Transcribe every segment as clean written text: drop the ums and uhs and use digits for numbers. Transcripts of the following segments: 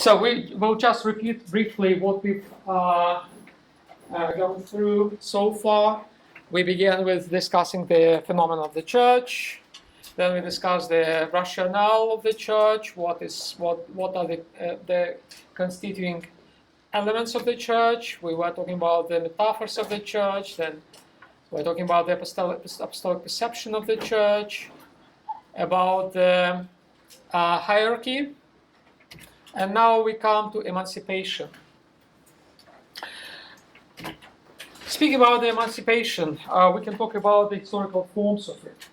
So we will just repeat briefly what we've gone through so far. We began with discussing the phenomenon of the church. Then we discussed the rationale of the church. What are the constituting elements of the church? We were talking about the metaphors of the church. Then we were talking about the apostolic perception of the church, about the hierarchy. And now we come to emancipation. Speaking about the emancipation, we can talk about the historical forms of it.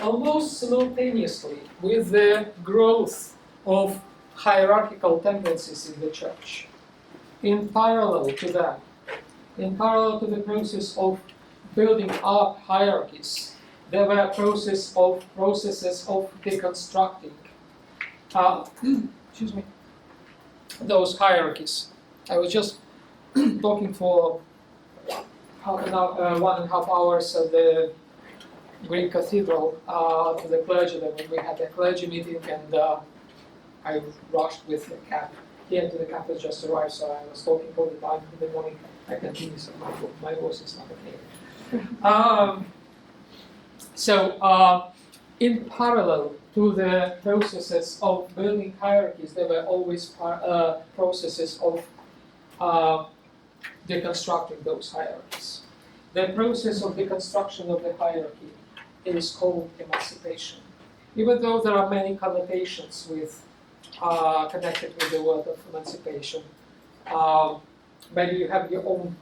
Almost simultaneously with the growth of hierarchical tendencies in the church, in parallel to that, in parallel to the process of building up hierarchies, there were processes of deconstructing those hierarchies. I was just talking for half an hour, 1.5 hours at the Greek cathedral to the clergy. When we had a clergy meeting, and I rushed with the cap here to the campus, just arrived, so I was talking all the time in the morning. I continue, so my voice is not okay. So, in parallel to the processes of building hierarchies, there were always processes of deconstructing those hierarchies. The process of deconstruction of the hierarchy is called emancipation. Even though there are many connotations connected with the word of emancipation, maybe you have your own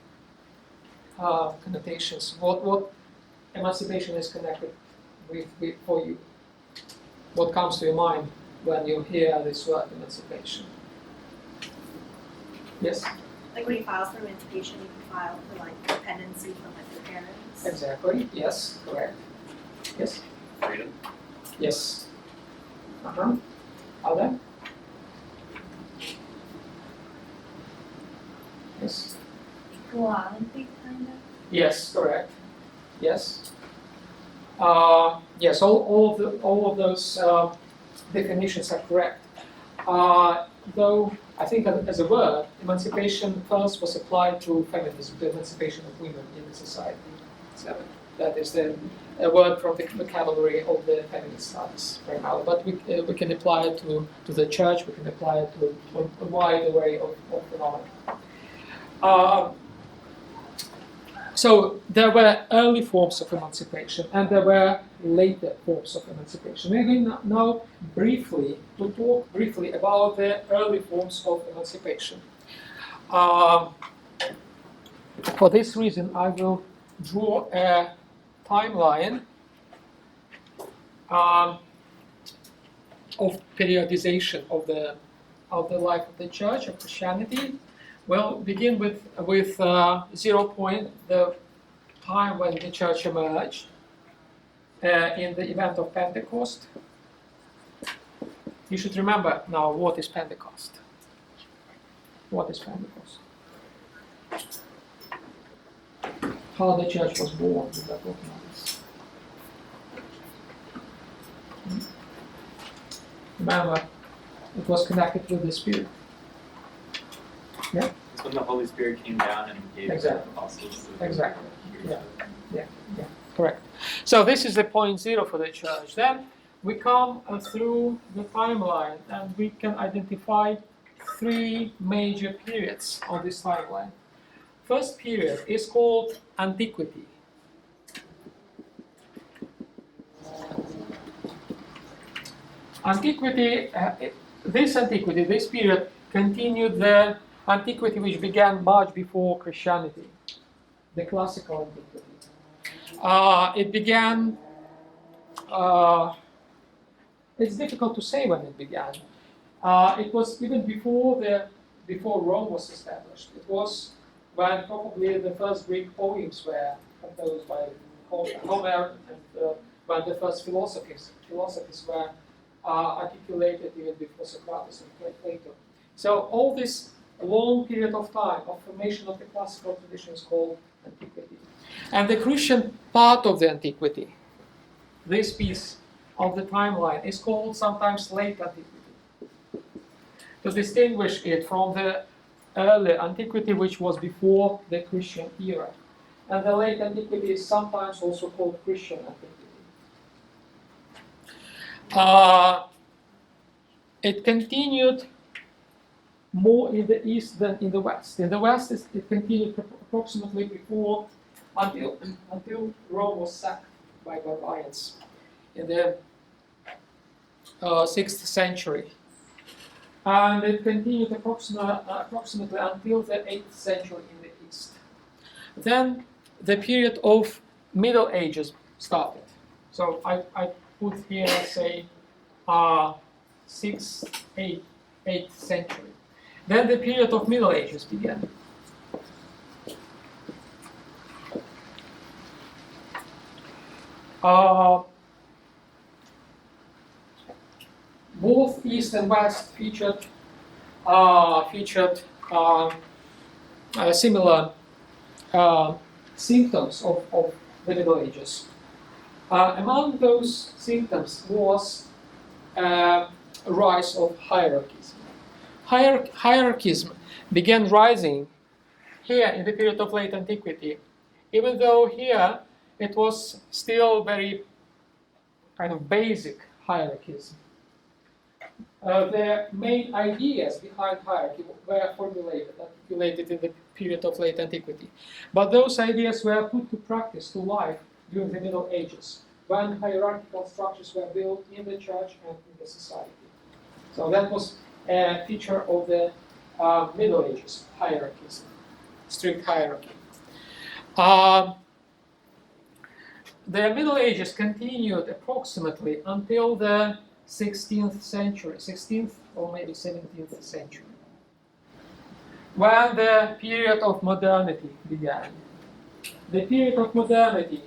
connotations. What emancipation is connected with for you? What comes to your mind when you hear this word emancipation? Yes? Like when you file for emancipation, you can file for like dependency from like your parents. Exactly. Yes. Correct. Yes. Freedom. Yes. Other? Yes. Equality, kind of. Yes. Correct. Yes. Yes. All of those definitions are correct. Though I think as a word, emancipation first was applied to feminism, the emancipation of women in the society. So that is the word from the vocabulary of the feminist studies right now. But we can apply it to the church. We can apply it to a wide array of phenomena. So there were early forms of emancipation, and there were later forms of emancipation. We're going now to talk briefly about the early forms of emancipation. For this reason, I will draw a timeline of periodization of the life of the church, of Christianity. We'll begin with 0 point, the time when the church emerged in the event of Pentecost. You should remember now, what is Pentecost? What is Pentecost? How the church was born, we were talking about this. Remember, it was connected with the Spirit. Yeah. It's when the Holy Spirit came down and gave the apostles. Exactly. Yeah. Correct. So this is the point 0 for the church. Then we come through the timeline, and we can identify 3 major periods on this timeline. First period is called Antiquity. This period continued the Antiquity which began much before Christianity, the classical Antiquity. It began, it's difficult to say when it began. It was even before Rome was established. It was when probably the first Greek poems were composed by Homer, and when the first philosophies were articulated even before Socrates and Plato. So all this long period of time of formation of the classical tradition is called Antiquity. And the Christian part of the Antiquity, this piece of the timeline is called sometimes late antiquity, to distinguish it from the early antiquity, which was before the Christian era. And the late antiquity is sometimes also called Christian antiquity. It continued more in the east than in the west. In the west, it continued approximately before until Rome was sacked by barbarians in the 6th century. And it continued approximately until the 8th century in the east. Then the period of Middle Ages started. So I put here, say, 6th, 8th century. Then the period of Middle Ages began. Both East and West featured similar symptoms of the Middle Ages. Among those symptoms was a rise of hierarchism. Hierarchism began rising here in the period of late antiquity, even though here it was still very kind of basic hierarchism. The main ideas behind hierarchy were articulated in the period of late antiquity. But those ideas were put to practice, to life, during the Middle Ages, when hierarchical structures were built in the church and in the society. So that was a feature of the Middle Ages, hierarchism, strict hierarchy. The Middle Ages continued approximately until the 16th century, 16th or maybe 17th century, when the period of modernity began. The period of modernity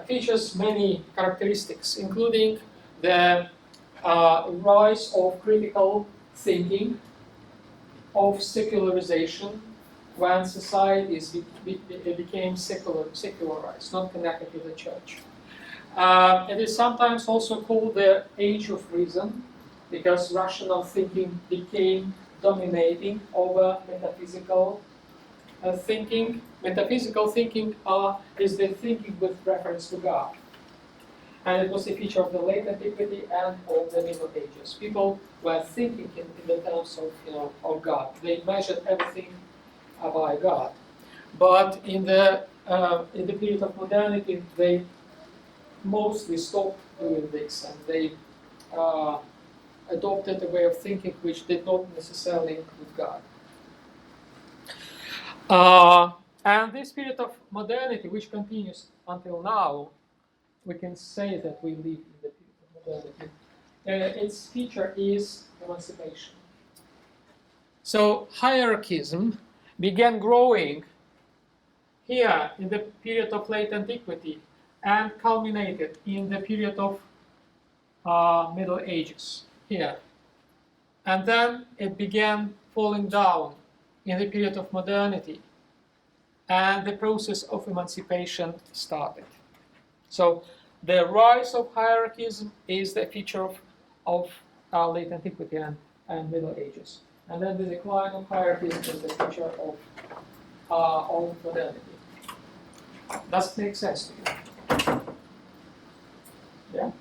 features many characteristics, including the rise of critical thinking, of secularization, when societies became secularized, not connected to the church. It is sometimes also called the Age of Reason, because rational thinking became dominating over metaphysical thinking. Metaphysical thinking is the thinking with reference to God. And it was a feature of the late antiquity and of the Middle Ages. People were thinking in the terms of God. They measured everything by God. But in the period of modernity, they mostly stopped doing this, and they adopted a way of thinking which did not necessarily include God. And this period of modernity, which continues until now, we can say that we live in the period of modernity. Its feature is emancipation. So hierarchism began growing here in the period of late antiquity and culminated in the period of Middle Ages here. And then it began falling down in the period of modernity, and the process of emancipation started. So the rise of hierarchism is the feature of late antiquity and Middle Ages. And then the decline of hierarchism is the feature of modernity. Does it make sense to you? Yeah?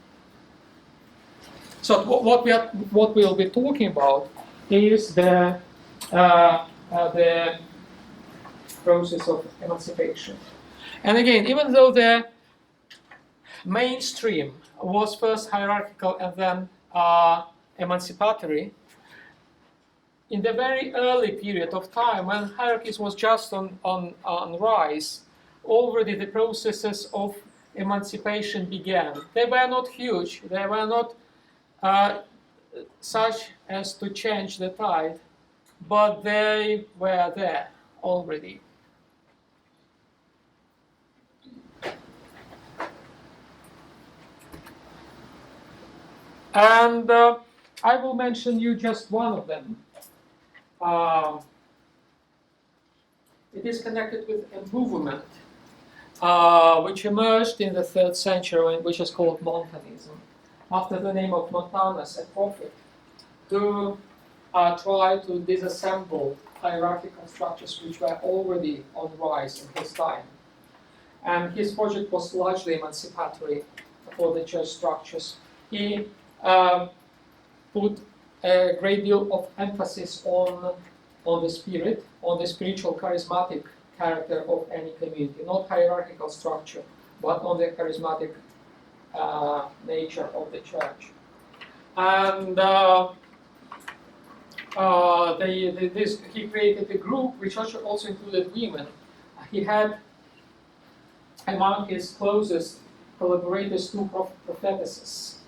So what we'll be talking about is the process of emancipation. And again, even though the mainstream was first hierarchical and then emancipatory, in the very early period of time, when hierarchies was just on rise, already the processes of emancipation began. They were not huge, they were not such as to change the tide, but they were there already. And I will mention you just one of them. It is connected with improvement. which emerged in the 3rd century, which is called Montanism, after the name of Montanus, a prophet, who tried to disassemble hierarchical structures which were already on rise in his time. And his project was largely emancipatory for the church structures. He put a great deal of emphasis on the spirit, on the spiritual charismatic character of any community, not hierarchical structure, but on the charismatic nature of the church. And he created a group which also included women. He had among his closest collaborators 2 prophetesses.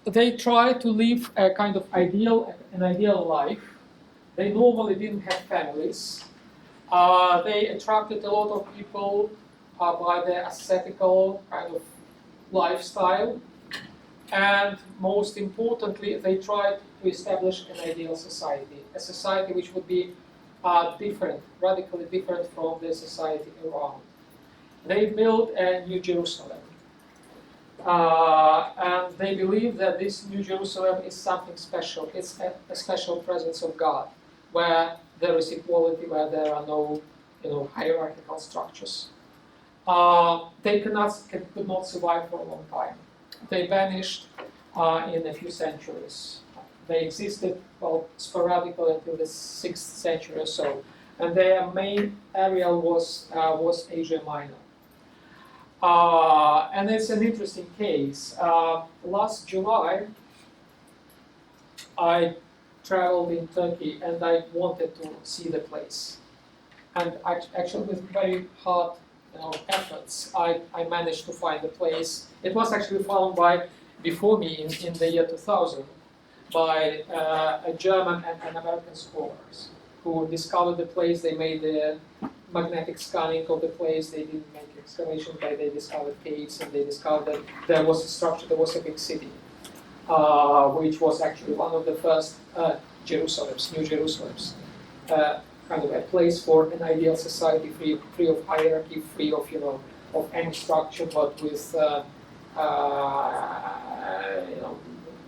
They tried to live a kind of an ideal life. They normally didn't have families. They attracted a lot of people by their ascetical kind of lifestyle. And most importantly, they tried to establish an ideal society, a society which would be different, radically different from the society around. They built a New Jerusalem. And they believe that this New Jerusalem is something special. It's a special presence of God, where there is equality, where there are no, hierarchical structures. They could not survive for a long time. They vanished in a few centuries. They existed, sporadically until the 6th century or so, and their main area was Asia Minor. And it's an interesting case. Last July, I traveled in Turkey and I wanted to see the place. And actually, with very hard efforts, I managed to find the place. It was actually found before me in the year 2000 by a German and an American scholars who discovered the place. They made the magnetic scanning of the place. They didn't make excavations, but they discovered caves, and they discovered that there was a structure, there was a big city, which was actually one of the first Jerusalems, New Jerusalems, kind of a place for an ideal society, free of hierarchy, free of of any structure, but with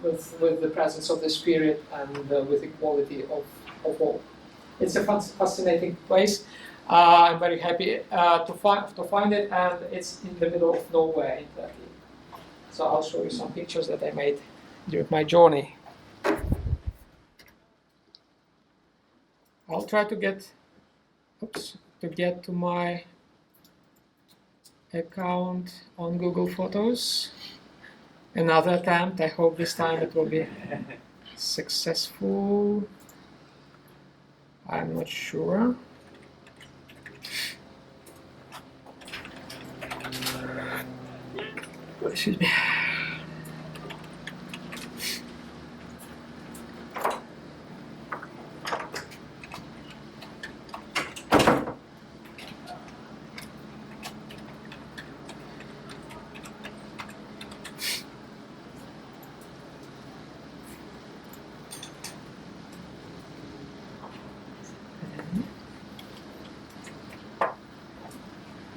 with the presence of the Spirit and with equality of all. It's a fascinating place. I'm very happy to find it, and it's in the middle of nowhere in Turkey. So I'll show you some pictures that I made during my journey. I'll try to get to my account on Google Photos. Another attempt. I hope this time it will be successful. I'm not sure. Excuse me.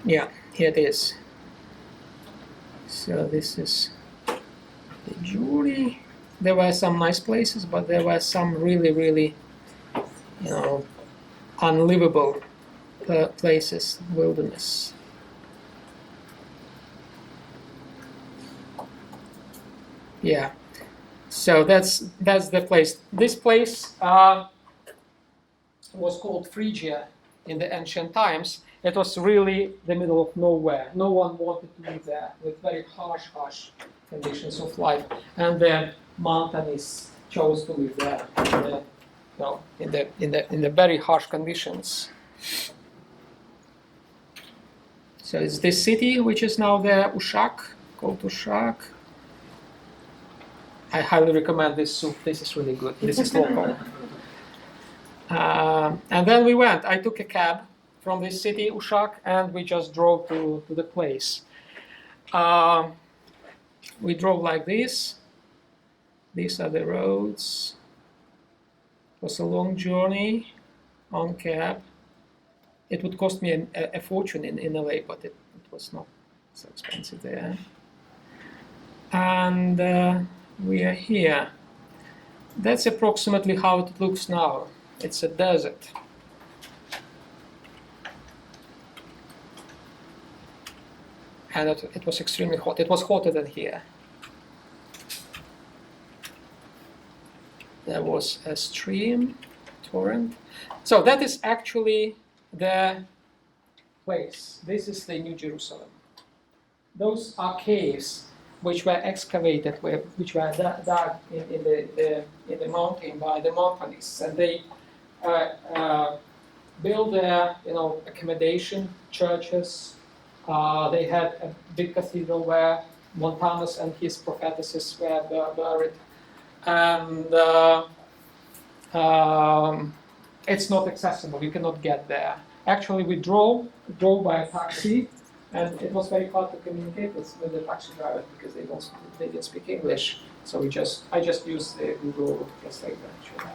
Yeah, here it is. So this is the jury. There were some nice places, but there were some really, unlivable places, wilderness. Yeah. So that's the place. This place was called Phrygia in the ancient times. It was really the middle of nowhere. No one wanted to live there, with very harsh conditions of life. And the Montanists chose to live there, in the very harsh conditions. So it's this city which is now there, Uşak, called Uşak. I highly recommend this soup. This is really good. This is local. And then we went. I took a cab from this city, Uşak, and we just drove to the place. We drove like this. These are the roads. It was a long journey on cab. it would cost me a fortune in LA, but it was not so expensive there. And we are here. That's approximately how it looks now. It's a desert. And it was extremely hot. It was hotter than here. There was a stream, torrent. So that is actually the place. This is the New Jerusalem. Those are caves which were excavated, which were dug in the mountain by the Montanists, and they built their, accommodation, churches. They had a big cathedral where Montanus and his prophetesses were buried, and it's not accessible. You cannot get there. Actually, we drove by a taxi, and it was very hard to communicate with the taxi driver because they didn't speak English. So I just used the Google Translator actually.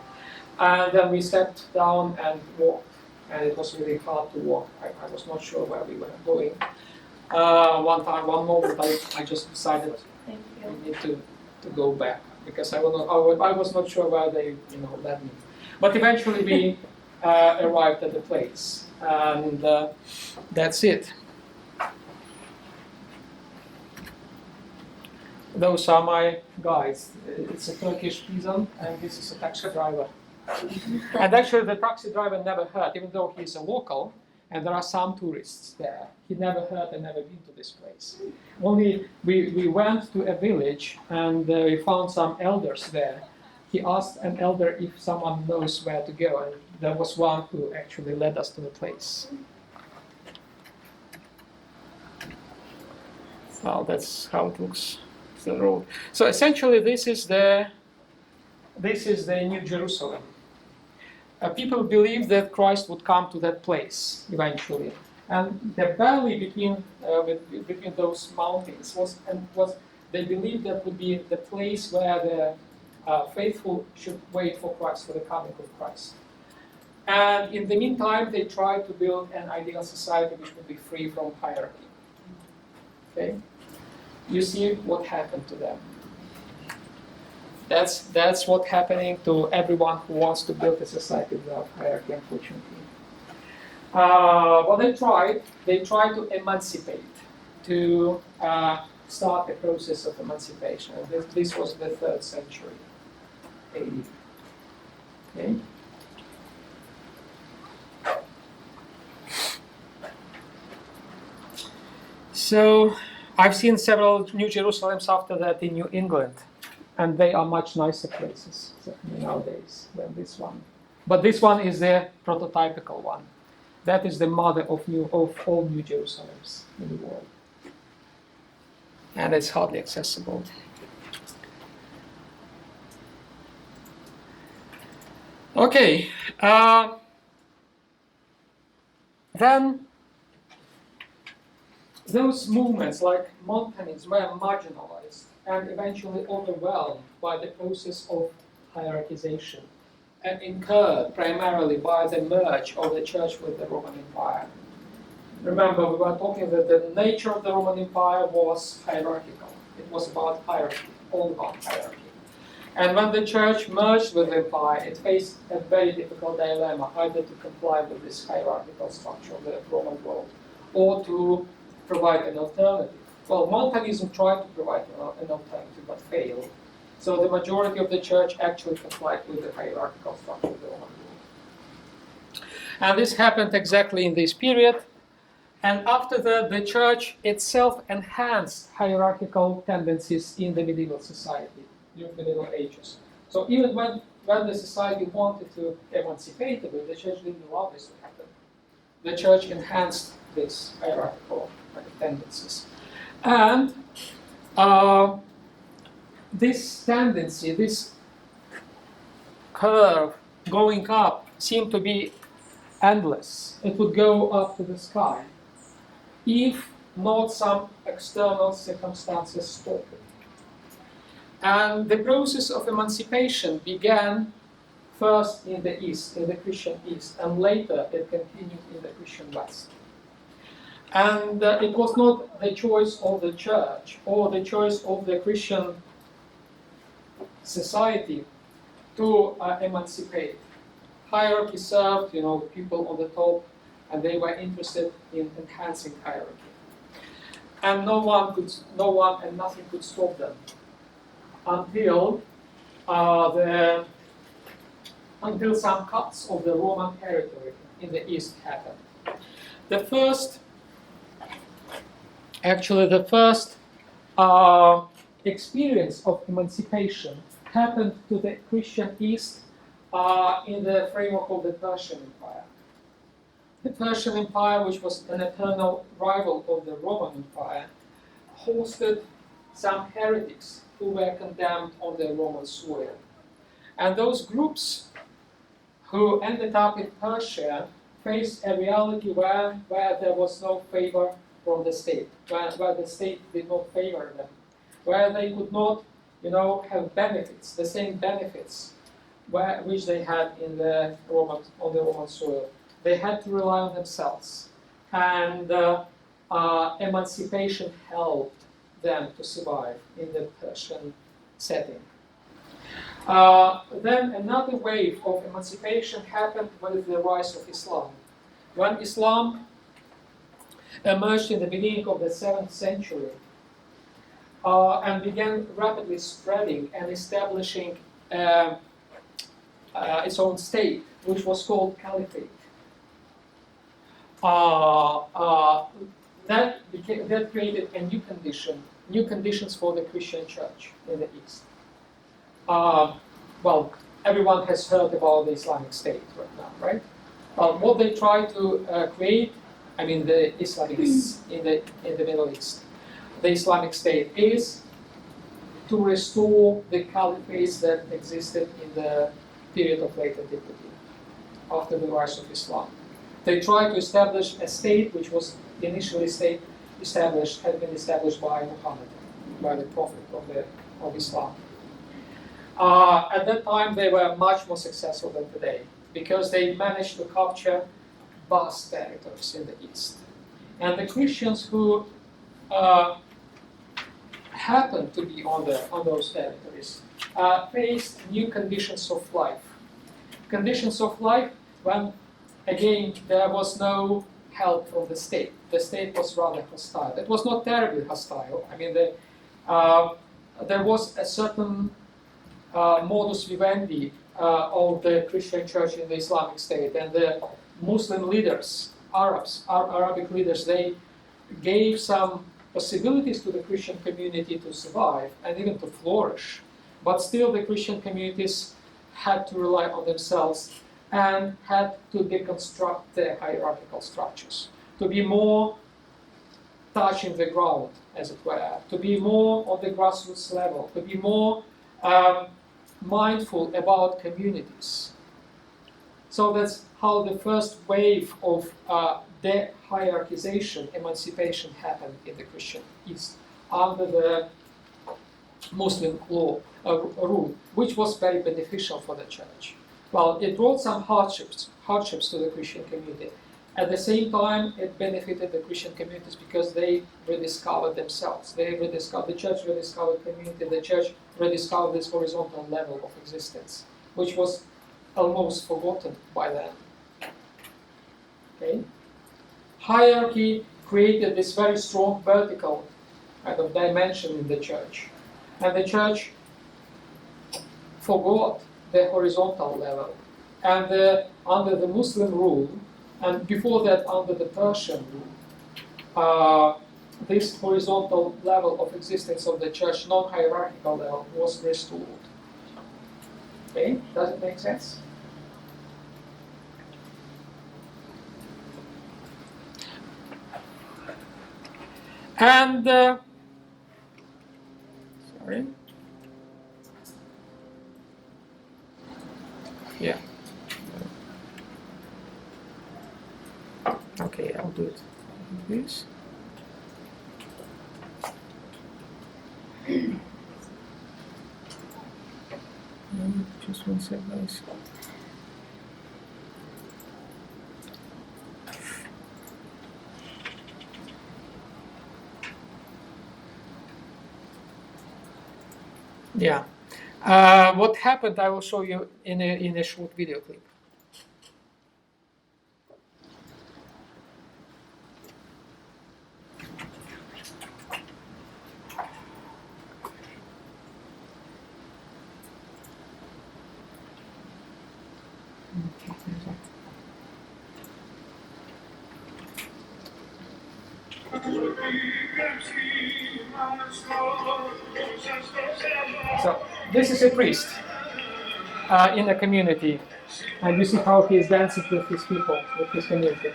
And then we sat down and walked, and it was really hard to walk. I was not sure where we were going. One moment, I just decided we need to go back because I was not sure where they led me. But eventually we arrived at the place, and that's it. Those are my guides. It's a Turkish peasant, and this is a taxi driver. And actually, the taxi driver never heard, even though he's a local, and there are some tourists there. He never heard and never been to this place. Only we went to a village, and we found some elders there. He asked an elder if someone knows where to go, and there was one who actually led us to the place. Well, that's how it looks. The road. So essentially, this is the New Jerusalem. People believed that Christ would come to that place eventually, and the valley between those mountains was they believed that would be the place where the faithful should wait for Christ, for the coming of Christ. And in the meantime, they tried to build an ideal society which would be free from hierarchy. Okay. You see what happened to them. That's what's happening to everyone who wants to build a society without hierarchy, unfortunately. What they tried to emancipate, to start the process of emancipation. And this was the 3rd century AD. Okay? So, I've seen several New Jerusalems after that in New England, and they are much nicer places nowadays than this one. But this one is the prototypical one. That is the mother of all New Jerusalems in the world. And it's hardly accessible. Okay. Then those movements, like Montanism, were marginalized and eventually overwhelmed by the process of hierarchization and incurred primarily by the merge of the church with the Roman Empire. Remember, we were talking that the nature of the Roman Empire was hierarchical. It was about hierarchy, all about hierarchy. And when the church merged with the empire, it faced a very difficult dilemma, either to comply with this hierarchical structure of the Roman world or to provide an alternative. Well, Montanism tried to provide an alternative but failed. So the majority of the church actually complied with the hierarchical structure of the Roman world. And this happened exactly in this period. And after that, the church itself enhanced hierarchical tendencies in the medieval society during the Middle Ages. So even when the society wanted to emancipate a bit, the church didn't allow this to happen. The church enhanced these hierarchical tendencies. And this tendency, this curve going up, seemed to be endless. It would go up to the sky if not some external circumstances stopped it. And the process of emancipation began first in the East, in the Christian East, and later it continued in the Christian West. And it was not the choice of the church or the choice of the Christian society to emancipate. Hierarchy served, people on the top, and they were interested in enhancing hierarchy. And no one and nothing could stop them until some cuts of the Roman territory in the East happened. The first experience of emancipation happened to the Christian East in the framework of the Persian Empire. The Persian Empire, which was an eternal rival of the Roman Empire, hosted some heretics who were condemned on the Roman soil. And those groups who ended up in Persia faced a reality where there was no favor from the state, where the state did not favor them, where they could not, have benefits, the same benefits which they had on the Roman soil. They had to rely on themselves, and emancipation helped them to survive in the Persian setting. Then another wave of emancipation happened with the rise of Islam. When Islam emerged in the beginning of the 7th century and began rapidly spreading and establishing its own state, which was called Caliphate. That created a new conditions for the Christian church in the East. Well, everyone has heard about the Islamic State right now, right? What they try to create, the Islamists in the Middle East, the Islamic State is to restore the caliphates that existed in the period of late antiquity, after the rise of Islam. They tried to establish a state which was initially had been established by Muhammad, by the Prophet of Islam. At that time, they were much more successful than today because they managed to capture vast territories in the East. And the Christians who happened to be on those territories faced new conditions of life. Conditions of life when, again, there was no help from the state. The state was rather hostile. It was not terribly hostile. There was a certain modus vivendi of the Christian church in the Islamic State, and the Muslim leaders, Arabic leaders, they gave some possibilities to the Christian community to survive and even to flourish. But still, the Christian communities had to rely on themselves and had to deconstruct their hierarchical structures, to be more touching the ground, as it were, to be more on the grassroots level, to be more mindful about communities. So that's how the first wave of de-hierarchization, emancipation happened in the Christian East under the Muslim law rule, which was very beneficial for the church. Well, it brought some hardships to the Christian community. At the same time, it benefited the Christian communities because they rediscovered themselves. The church rediscovered community. The church rediscovered this horizontal level of existence, which was almost forgotten by them. Okay? Hierarchy created this very strong vertical kind of dimension in the church. And the church forgot the horizontal level. And under the Muslim rule, and before that under the Persian rule, this horizontal level of existence of the church, non-hierarchical level, was restored. Okay, does it make sense? And, sorry. Yeah. Okay, I'll do it like this. Just one sec, guys. Yeah. What happened, I will show you in a short video clip. So this is a priest in a community, and you see how he is dancing with his people, with his community.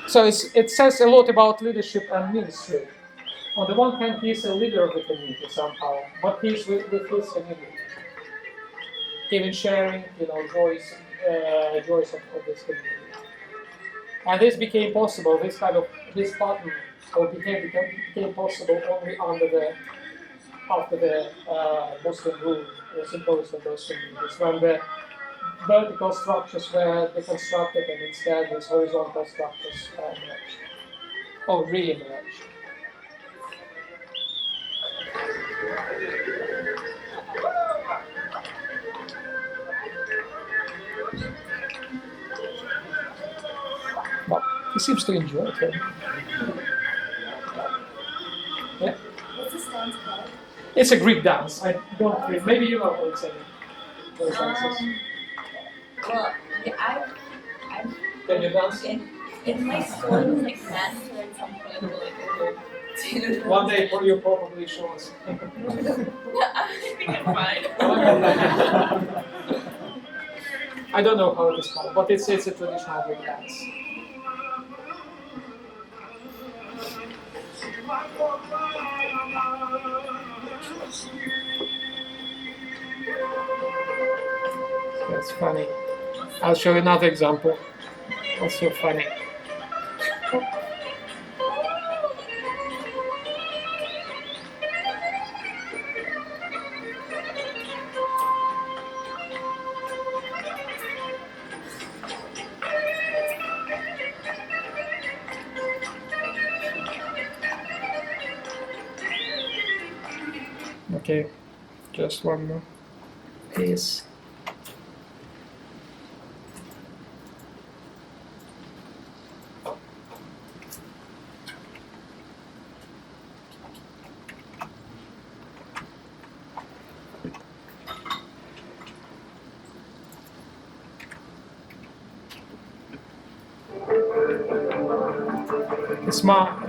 So it says a lot about leadership and ministry. On the one hand, he is a leader of the community somehow, but he's with his community, even sharing, joys of this community. And this became possible. This pattern became possible only after the Muslim rule was imposed on those communities, when the vertical structures were deconstructed and instead these horizontal structures emerged, or re-emerged. Well, he seems to enjoy it. Right? Yeah. What's this dance called? It's a Greek dance. I don't really, maybe you know how it's a those dances. Well, yeah, Can you dance? in my school, it was like mandatory at some point, but like, One day you probably show us. I think I'm fine. I don't know how it is called, but it's a traditional Greek dance. That's funny. I'll show you another example. Also funny. Okay, just one more piece.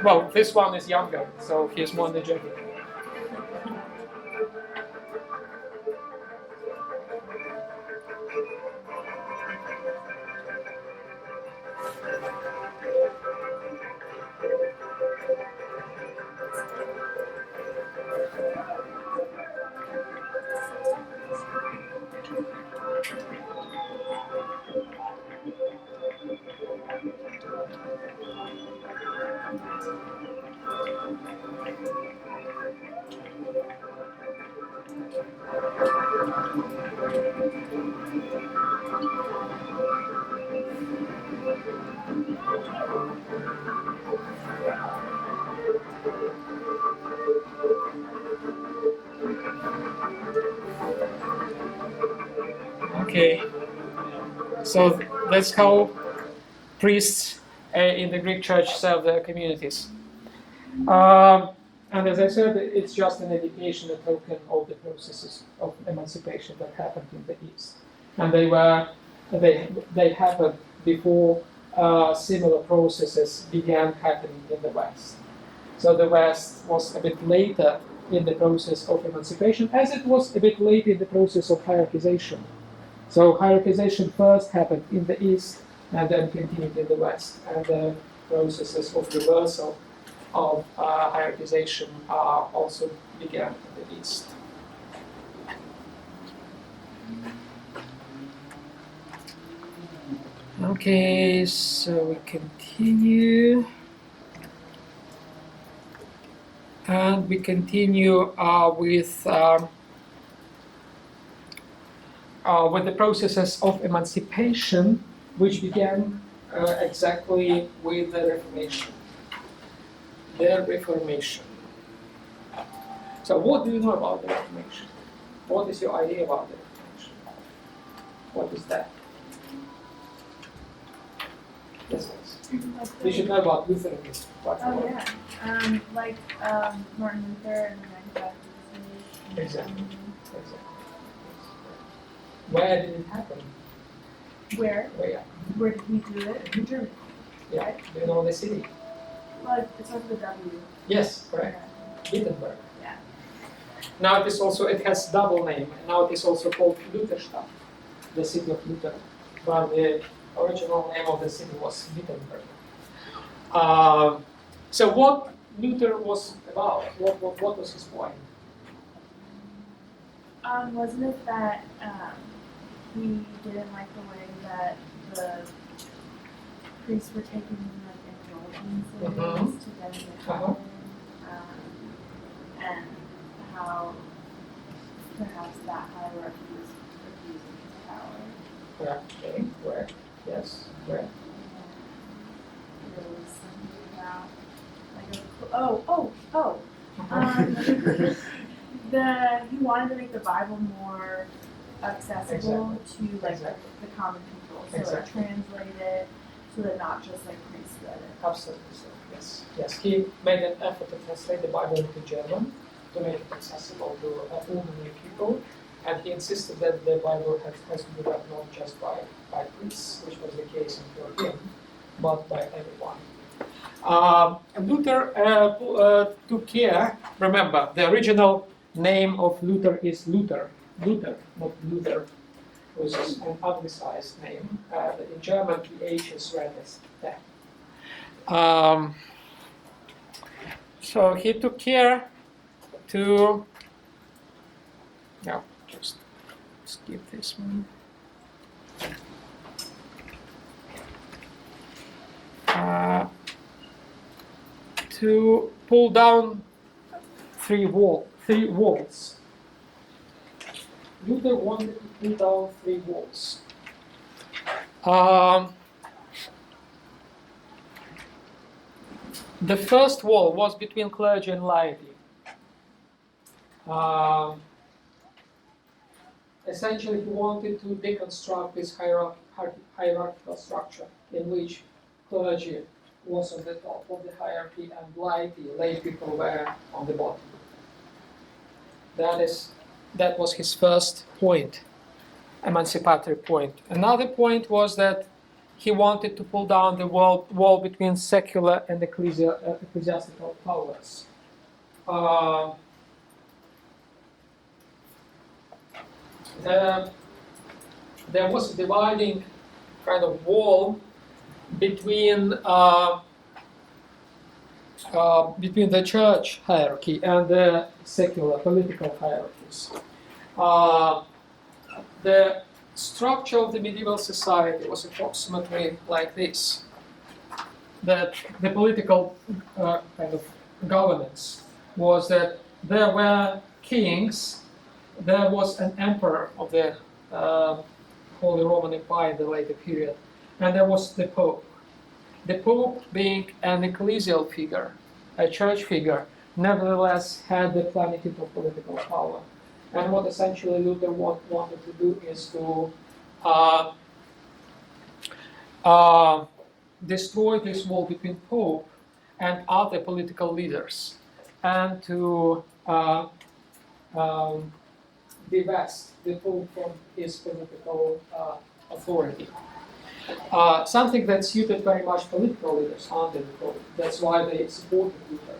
Well, this one is younger, so he's more energetic. Okay, so that's how priests in the Greek church serve their communities. And as I said, it's just an indication, a token of the processes of emancipation that happened in the East. And they happened before similar processes began happening in the West. So the West was a bit later in the process of emancipation, as it was a bit late in the process of hierarchization. So hierarchization first happened in the East and then continued in the West. And the processes of reversal of hierarchization also began in the East. Okay, so we continue. And we continue with the processes of emancipation, which began exactly with the Reformation. The Reformation. So, what do you know about the Reformation? What is your idea about the Reformation? What is that? Yes, yes. You should know about Lutheranism. Oh yeah, Martin Luther and the 95 Crusades. Exactly. Where did it happen? Where? Where? Where did he do it? In Germany. Yeah. Do you know the city? Well, it starts with a W. Yes, correct. Wittenberg. Yeah. Now it has double name. Now it is also called Lutherstadt, the city of Luther. But the original name of the city was Wittenberg. So what Luther was about? What was his point? Wasn't it that he didn't like the way that the priests were taking indulgences to get into heaven, and how perhaps that hierarchy was abusing his power? Okay, correct. Yes, correct. There was something about he wanted to make the Bible more accessible to the common people, so it translated so that not just priests read it. Absolutely so. Yes. Yes. He made an effort to translate the Bible into German to make it accessible to all many people, and he insisted that the Bible has to be read not just by priests, which was the case for him, but by everyone. Luther took care. Remember, the original name of Luther is Luther, not Luther, which is an anglicized name. In German, the H is read as that. So he took care to. No, just skip this one. To pull down three walls. Luther wanted to pull down 3 walls. The first wall was between clergy and laity. Essentially, he wanted to deconstruct this hierarchical structure in which clergy was on the top of the hierarchy and lay people were on the bottom. That was his first point, emancipatory point. Another point was that he wanted to pull down the wall between secular and ecclesiastical powers. There was a dividing kind of wall between the church hierarchy and the secular political hierarchies. The structure of the medieval society was approximately like this: that the political kind of governance was that there were kings, there was an emperor of the Holy Roman Empire in the later period, and there was the Pope. The Pope, being an ecclesial figure, a church figure, nevertheless had the plenitude of political power. And what essentially Luther wanted to do is to destroy this wall between Pope and other political leaders, and to divest the Pope from his political authority. Something that suited very much political leaders under the Pope. That's why they supported Luther.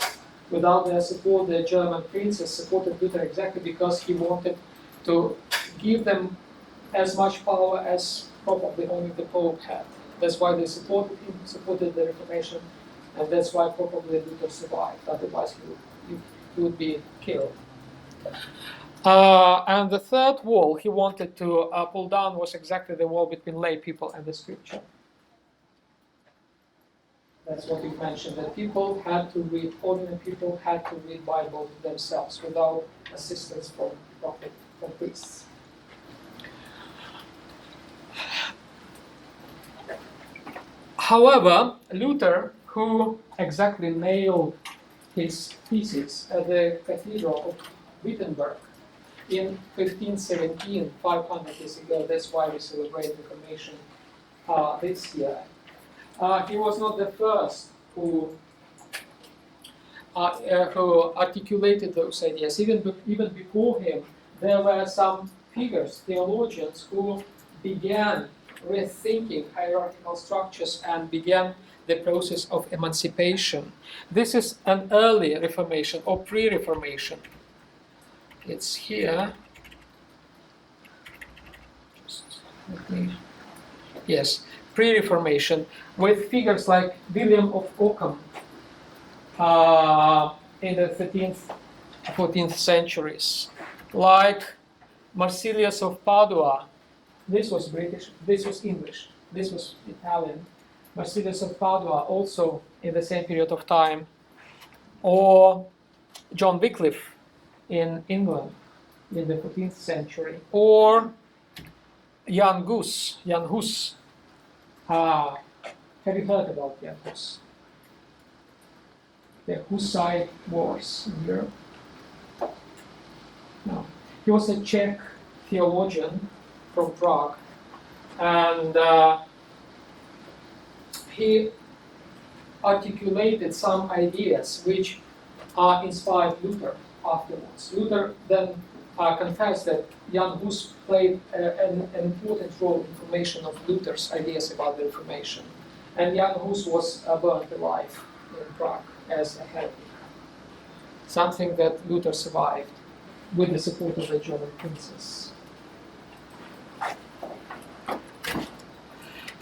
Without their support, the German princes supported Luther exactly because he wanted to give them as much power as probably only the Pope had. That's why they supported him, supported the Reformation, and that's why probably Luther survived. Otherwise, he would be killed. And the third wall he wanted to pull down was exactly the wall between lay people and the scripture. That's what you mentioned, that people had to read, ordinary people had to read Bible themselves without assistance from priests. However, Luther, who exactly nailed his thesis at the Cathedral of Wittenberg in 1517, 500 years ago, that's why we celebrate the Reformation this year. He was not the first who articulated those ideas. Even before him, there were some figures, theologians, who began rethinking hierarchical structures and began the process of emancipation. This is an early Reformation or pre-Reformation. It's here. Yes, pre-Reformation, with figures like William of Ockham in the 13th, 14th centuries, like Marsilius of Padua. This was British, this was English, this was Italian. Marsilius of Padua also in the same period of time, or John Wycliffe in England in the 14th century, or Jan Hus. Have you heard about Jan Hus? The Hussite Wars in Europe? No. He was a Czech theologian from Prague, and he articulated some ideas which inspired Luther afterwards. Luther then confessed that Jan Hus played an important role in formation of Luther's ideas about the Reformation. And Jan Hus was burned alive in Prague as a heretic. Something that Luther survived with the support of the German princes.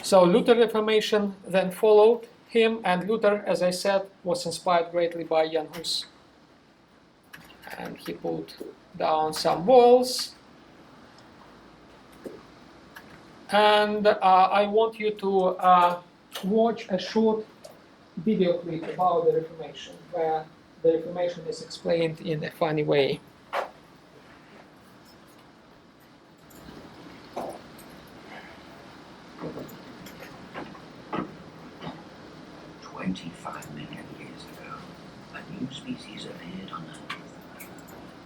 So Luther Reformation then followed him, and Luther, as I said, was inspired greatly by Jan Hus. And he put down some walls. And I want you to watch a short video clip about the Reformation, where the Reformation is explained in a funny way. 25 million years ago, a new species appeared on Earth.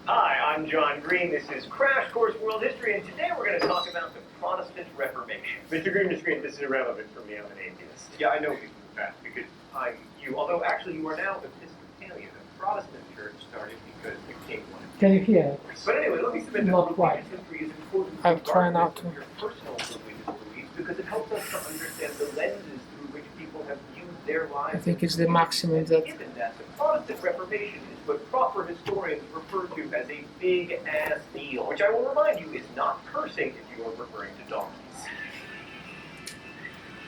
Hi, I'm John Green. This is Crash Course World History, and today we're going to talk about the Protestant Reformation. Mr. Green, this is irrelevant for me. I'm an atheist. Yeah, I know people in fact, because I'm you, although actually you are now Episcopalian. The Protestant church started because the king wanted to. Can you hear? But anyway, let me submit that Not quite. history is important I'm trying not to. your personal religious beliefs because it helps us to understand the lenses through which people have viewed their lives. I think it's the maximum that. Given that the Protestant Reformation is what proper historians refer to as a big-ass deal, which I will remind you is not cursing if you are referring to donkeys.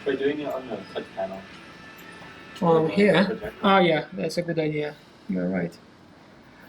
We're doing it on the touch panel. Here? Oh yeah, that's a good idea. You're right.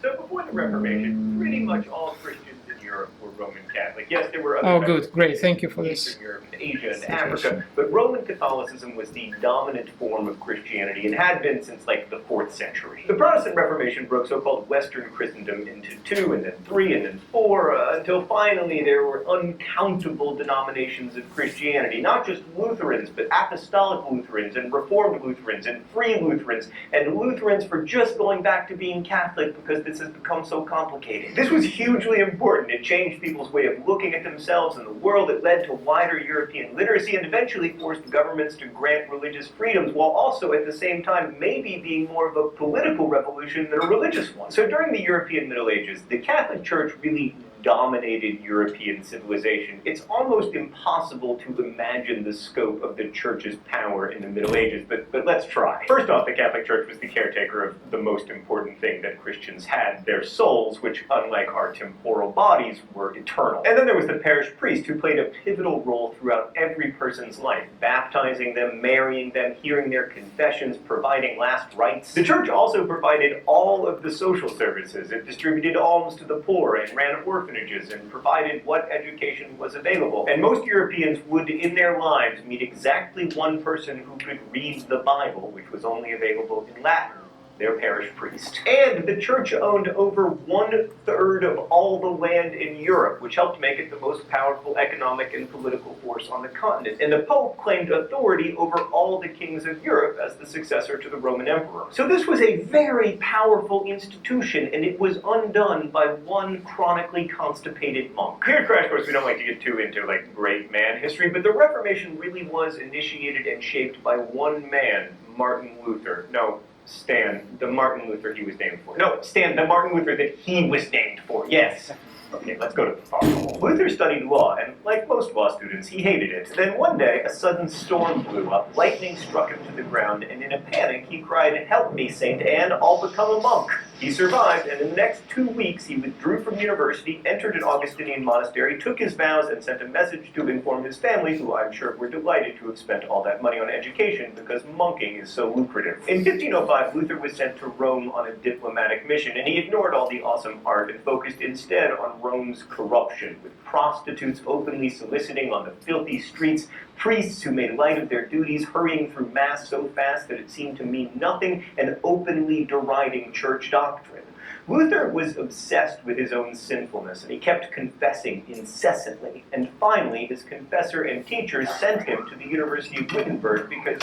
So before the Reformation, pretty much all Christians in Europe were Roman Catholic. Yes, there were other Oh, members good, great. Thank you of for this. Eastern Europe, and Asia, and Citation. Africa, but Roman Catholicism was the dominant form of Christianity and had been since like the 4th century. The Protestant Reformation broke so-called Western Christendom into 2, and then 3, and then 4, until finally there were uncountable denominations of Christianity, not just Lutherans, but Apostolic Lutherans, and Reformed Lutherans, and Free Lutherans, and Lutherans for just going back to being Catholic because this has become so complicated. This was hugely important. It changed people's way of looking at themselves and the world. It led to wider European literacy and eventually forced governments to grant religious freedoms, while also at the same time maybe being more of a political revolution than a religious one. So during the European Middle Ages, the Catholic Church really dominated European civilization. It's almost impossible to imagine the scope of the Church's power in the Middle Ages, but let's try. First off, the Catholic Church was the caretaker of the most important thing that Christians had, their souls, which, unlike our temporal bodies, were eternal. And then there was the parish priest, who played a pivotal role throughout every person's life, baptizing them, marrying them, hearing their confessions, providing last rites. The Church also provided all of the social services. It distributed alms to the poor and ran orphanages orphanages and provided what education was available. And most Europeans would, in their lives, meet exactly one person who could read the Bible, which was only available in Latin. Their parish priest. And the church owned over 1/3 of all the land in Europe, which helped make it the most powerful economic and political force on the continent. And the Pope claimed authority over all the kings of Europe as the successor to the Roman Emperor. So this was a very powerful institution, and it was undone by one chronically constipated monk. Here at Crash Course, we don't like to get too into great man history, but the Reformation really was initiated and shaped by one man, Martin Luther. No, Stan, the Martin Luther he was named for. No, Stan, the Martin Luther that he was named for. Yes. Okay, let's go to the farm. Luther studied law, and like most law students, he hated it. Then one day, a sudden storm blew up, lightning struck him to the ground, and in a panic, he cried, "Help me, Saint Anne, I'll become a monk." He survived, and in the next 2 weeks, he withdrew from university, entered an Augustinian monastery, took his vows, and sent a message to inform his family, who I'm sure were delighted to have spent all that money on education, because monking is so lucrative. In 1505, Luther was sent to Rome on a diplomatic mission, and he ignored all the awesome art and focused instead on Rome's corruption, with prostitutes openly soliciting on the filthy streets, priests who made light of their duties, hurrying through Mass so fast that it seemed to mean nothing, and openly deriding church doctrine. Luther was obsessed with his own sinfulness, and he kept confessing incessantly. And finally, his confessor and teachers sent him to the University of Wittenberg because,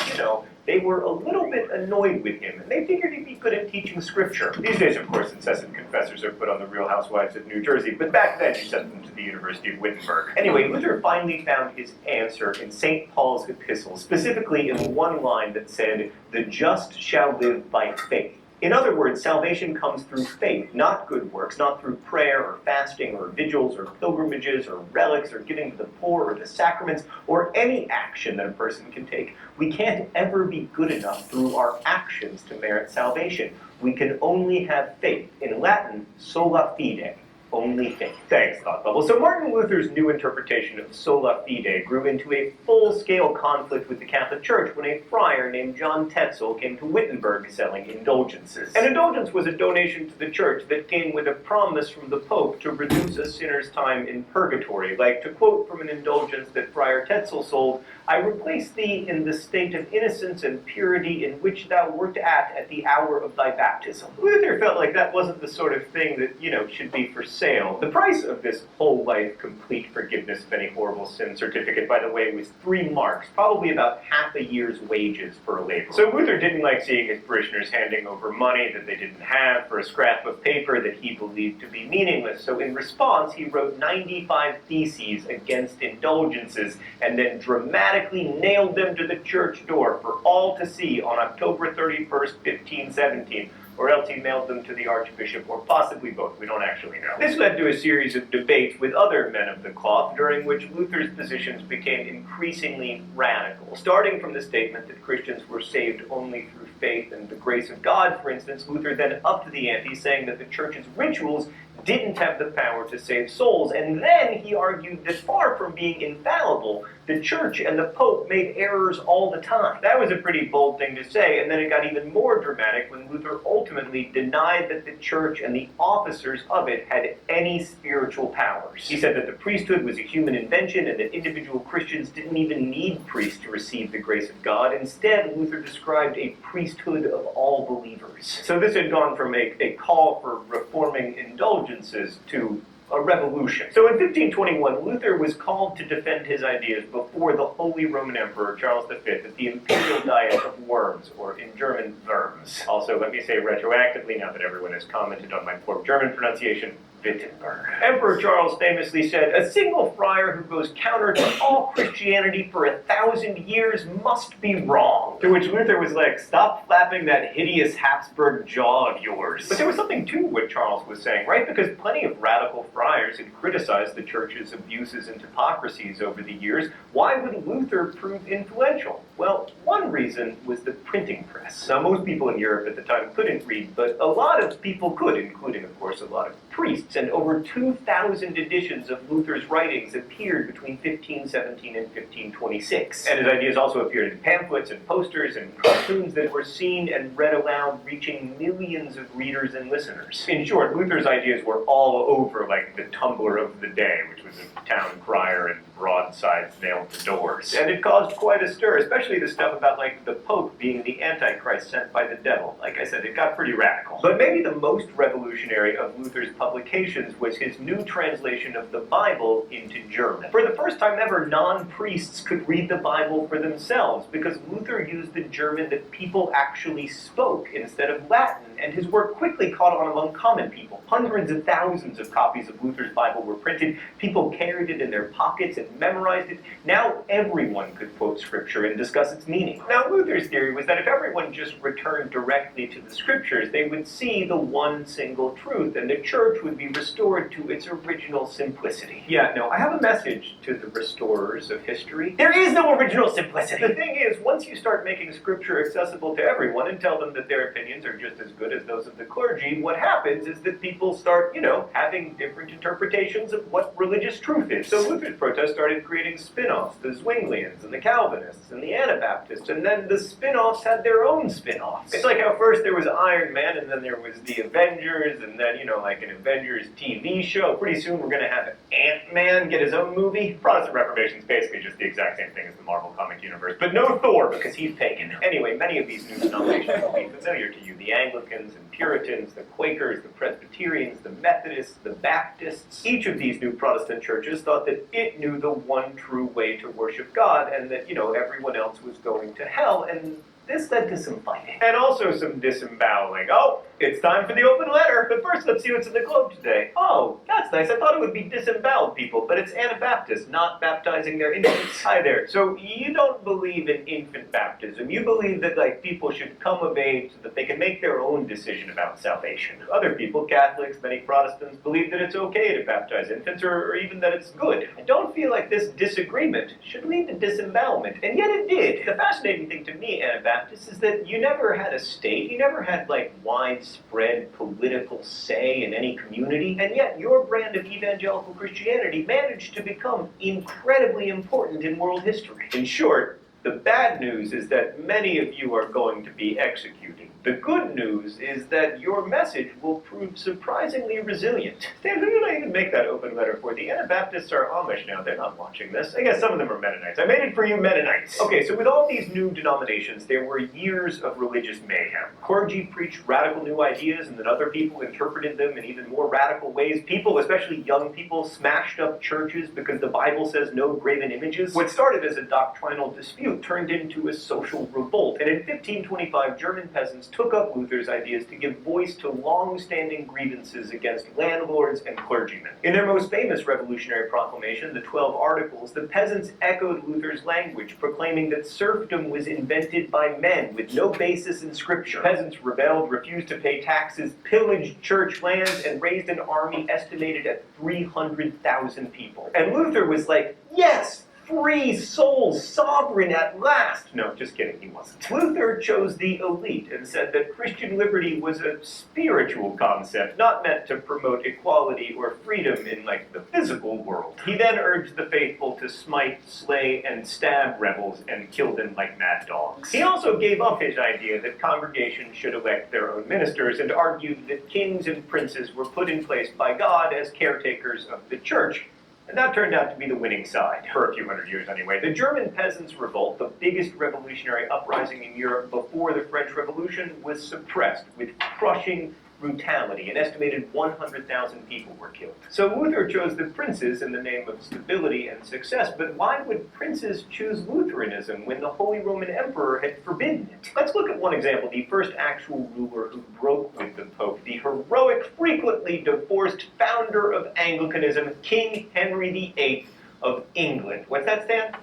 they were a little bit annoyed with him, and they figured he'd be good at teaching scripture. These days, of course, incessant confessors are put on the Real Housewives of New Jersey, but back then you sent them to the University of Wittenberg. Anyway, Luther finally found his answer in St. Paul's epistle, specifically in one line that said, "The just shall live by faith." In other words, salvation comes through faith, not good works, not through prayer or fasting or vigils or pilgrimages or relics or giving to the poor or the sacraments or any action that a person can take. We can't ever be good enough through our actions to merit salvation. We can only have faith. In Latin, sola fide. Only faith. Thanks, Thought Bubble. So Martin Luther's new interpretation of sola fide grew into a full-scale conflict with the Catholic Church when a friar named John Tetzel came to Wittenberg selling indulgences. An indulgence was a donation to the church that came with a promise from the Pope to reduce a sinner's time in purgatory. Like, to quote from an indulgence that Friar Tetzel sold, "I replace thee in the state of innocence and purity in which thou wert at the hour of thy baptism." Luther felt like that wasn't the sort of thing that, should be for sale. The price of this whole life complete forgiveness of any horrible sin certificate, by the way, was 3 marks, probably about half a year's wages for a laborer. So Luther didn't like seeing his parishioners handing over money that they didn't have for a scrap of paper that he believed to be meaningless. So in response, he wrote 95 theses against indulgences and then dramatically nailed them to the church door for all to see on October 31st, 1517. Or else he mailed them to the archbishop, or possibly both, we don't actually know. This led to a series of debates with other men of the cloth, during which Luther's positions became increasingly radical. Starting from the statement that Christians were saved only through faith and the grace of God, for instance, Luther then upped the ante, saying that the church's rituals didn't have the power to save souls, and then he argued that far from being infallible, the church and the Pope made errors all the time. That was a pretty bold thing to say, and then it got even more dramatic when Luther ultimately denied that the church and the officers of it had any spiritual powers. He said that the priesthood was a human invention and that individual Christians didn't even need priests to receive the grace of God. Instead, Luther described a priesthood of all believers. So this had gone from a call for reforming indulgences to a revolution. So in 1521, Luther was called to defend his ideas before the Holy Roman Emperor Charles V at the Imperial Diet of Worms, or in German, Worms. Also, let me say retroactively, now that everyone has commented on my poor German pronunciation, Wittenberg. Emperor Charles famously said, "A single friar who goes counter to all Christianity for 1,000 years must be wrong." To which Luther was like, "Stop flapping that hideous Habsburg jaw of yours." But there was something to what Charles was saying, right? Because plenty of radical friars had criticized the church's abuses and hypocrisies over the years. Why would Luther prove influential? Well, one reason was the printing press. Now, most people in Europe at the time couldn't read, but a lot of people could, including, of course, a lot of priests. And over 2,000 editions of Luther's writings appeared between 1517 and 1526. And his ideas also appeared in pamphlets and posters posters and cartoons that were seen and read aloud, reaching millions of readers and listeners. In short, Luther's ideas were all over like the Tumblr of the day, which was a town crier and broadsides nailed to doors. And it caused quite a stir, especially the stuff about like the Pope being the Antichrist sent by the devil. Like I said, it got pretty radical. But maybe the most revolutionary of Luther's publications was his new translation of the Bible into German. For the first time ever, non-priests could read the Bible for themselves because Luther used the German that people actually spoke instead of Latin, and his work quickly caught on among common people. Hundreds of thousands of copies of Luther's Bible were printed. People carried it in their pockets and memorized it. Now everyone could quote scripture and discuss its meaning. Now Luther's theory was that if everyone just returned directly to the scriptures, they would see the one single truth, and the church would be restored to its original simplicity. Yeah, no, I have a message to the restorers of history. There is no original simplicity! The thing is, once you start making scripture accessible to everyone and tell them that their opinions are just as good as those of the clergy, what happens is that people start, having different interpretations of what religious truth is. So Luther's protest started creating spin-offs, the Zwinglians and the Calvinists and the Anabaptists, and then the spin-offs had their own spin-offs. It's like how first there was Iron Man, and then there was the Avengers, and then, like an Avengers TV show. Pretty soon we're going to have Ant-Man get his own movie. Protestant Reformation is basically just the exact same thing as the Marvel comic universe, but no Thor because he's pagan. Anyway, many of these new denominations will be familiar to you. The Anglicans and Puritans, the Quakers, the Presbyterians, the Methodists, the Baptists. Each of these new Protestant churches thought that it knew the one true way to worship God, and that, everyone else was going to hell, and this led to some fighting. And also some disemboweling. Oh, it's time for the open letter. But first, let's see what's in the Globe today. Oh, that's nice. I thought it would be disemboweled people, but it's Anabaptists not baptizing their infants. Hi there. So you don't believe in infant baptism. You believe that, people should come of age so that they can make their own decision about salvation. Other people, Catholics, many Protestants, believe that it's okay to baptize infants, or even that it's good. I don't feel like this disagreement should lead to disembowelment, and yet it did. The fascinating thing to me, Anabaptists, is that you never had a state, you never had, widespread political say in any community, and yet your brand of evangelical Christianity managed to become incredibly important in world history. In short, the bad news is that many of you are going to be executed. The good news is that your message will prove surprisingly resilient. Stan, who did I even make that open letter for? The Anabaptists are Amish now. They're not watching this. I guess some of them are Mennonites. I made it for you Mennonites. Okay, so with all these new denominations, there were years of religious mayhem. Clergy preached radical new ideas, and then other people interpreted them in even more radical ways. People, especially young people, smashed up churches because the Bible says no graven images. What started as a doctrinal dispute turned into a social revolt, and in 1525, German peasants took up Luther's ideas to give voice to long-standing grievances against landlords and clergymen. In their most famous revolutionary proclamation, the 12 Articles, the peasants echoed Luther's language, proclaiming that serfdom was invented by men with no basis in scripture. Peasants rebelled, refused to pay taxes, pillaged church lands, and raised an army estimated at 300,000 people. And Luther was like, yes! Free souls, sovereign at last! No, just kidding, he wasn't. Luther chose the elite and said that Christian liberty was a spiritual concept, not meant to promote equality or freedom in, the physical world. He then urged the faithful to smite, slay, and stab rebels and kill them like mad dogs. He also gave up his idea that congregations should elect their own ministers and argued that kings and princes were put in place by God as caretakers of the church. And that turned out to be the winning side, for a few hundred years anyway. The German Peasants' Revolt, the biggest revolutionary uprising in Europe before the French Revolution, was suppressed with crushing brutality. An estimated 100,000 people were killed. So Luther chose the princes in the name of stability and success, but why would princes choose Lutheranism when the Holy Roman Emperor had forbidden it? Let's look at one example, the first actual ruler who broke with the Pope, the heroic, frequently divorced founder of Anglicanism, King Henry VIII of England. What's that, Stan?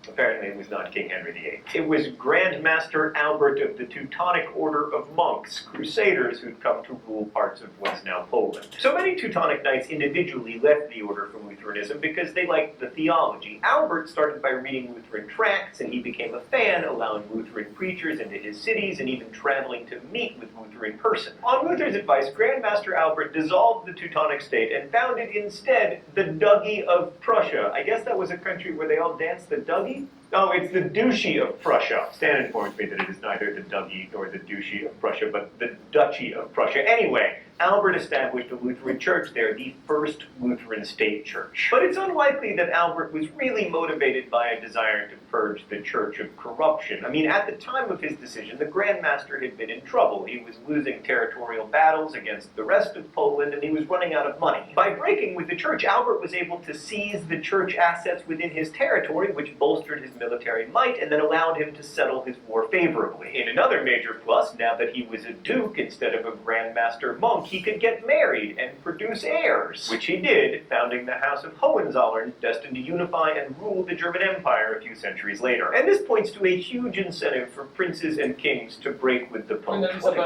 Apparently it was not King Henry VIII. It was Grand Master Albert of the Teutonic Order of Monks, crusaders who'd come to rule parts of what's now Poland. So many Teutonic knights individually left the order for Lutheranism because they liked the theology. Albert started by reading Lutheran tracts, and he became a fan, allowing Lutheran preachers into his cities and even traveling to meet with Luther in person. On Luther's advice, Grand Master Albert dissolved the Teutonic state and founded instead the Duchy of Prussia. I guess that was a country where they all danced the Dougie? Oh, it's the Duchy of Prussia. Stan informs me that it is neither the Duchy nor the Duchy of Prussia, but the Duchy of Prussia. Anyway, Albert established a Lutheran church there, the first Lutheran state church. But it's unlikely that Albert was really motivated by a desire to purge the church of corruption. I mean, at the time of his decision, the Grand Master had been in trouble. He was losing territorial battles against the rest of Poland, and he was running out of money. By breaking with the church, Albert was able to seize the church assets within his territory, which bolstered his military might and then allowed him to settle his war favorably. In another major plus, now that he was a duke instead of a Grand Master monk, he could get married and produce heirs, which he did, founding the House of Hohenzollern, destined to unify and rule the German Empire a few centuries later. And this points to a huge incentive for princes and kings to break with the Pope. Instead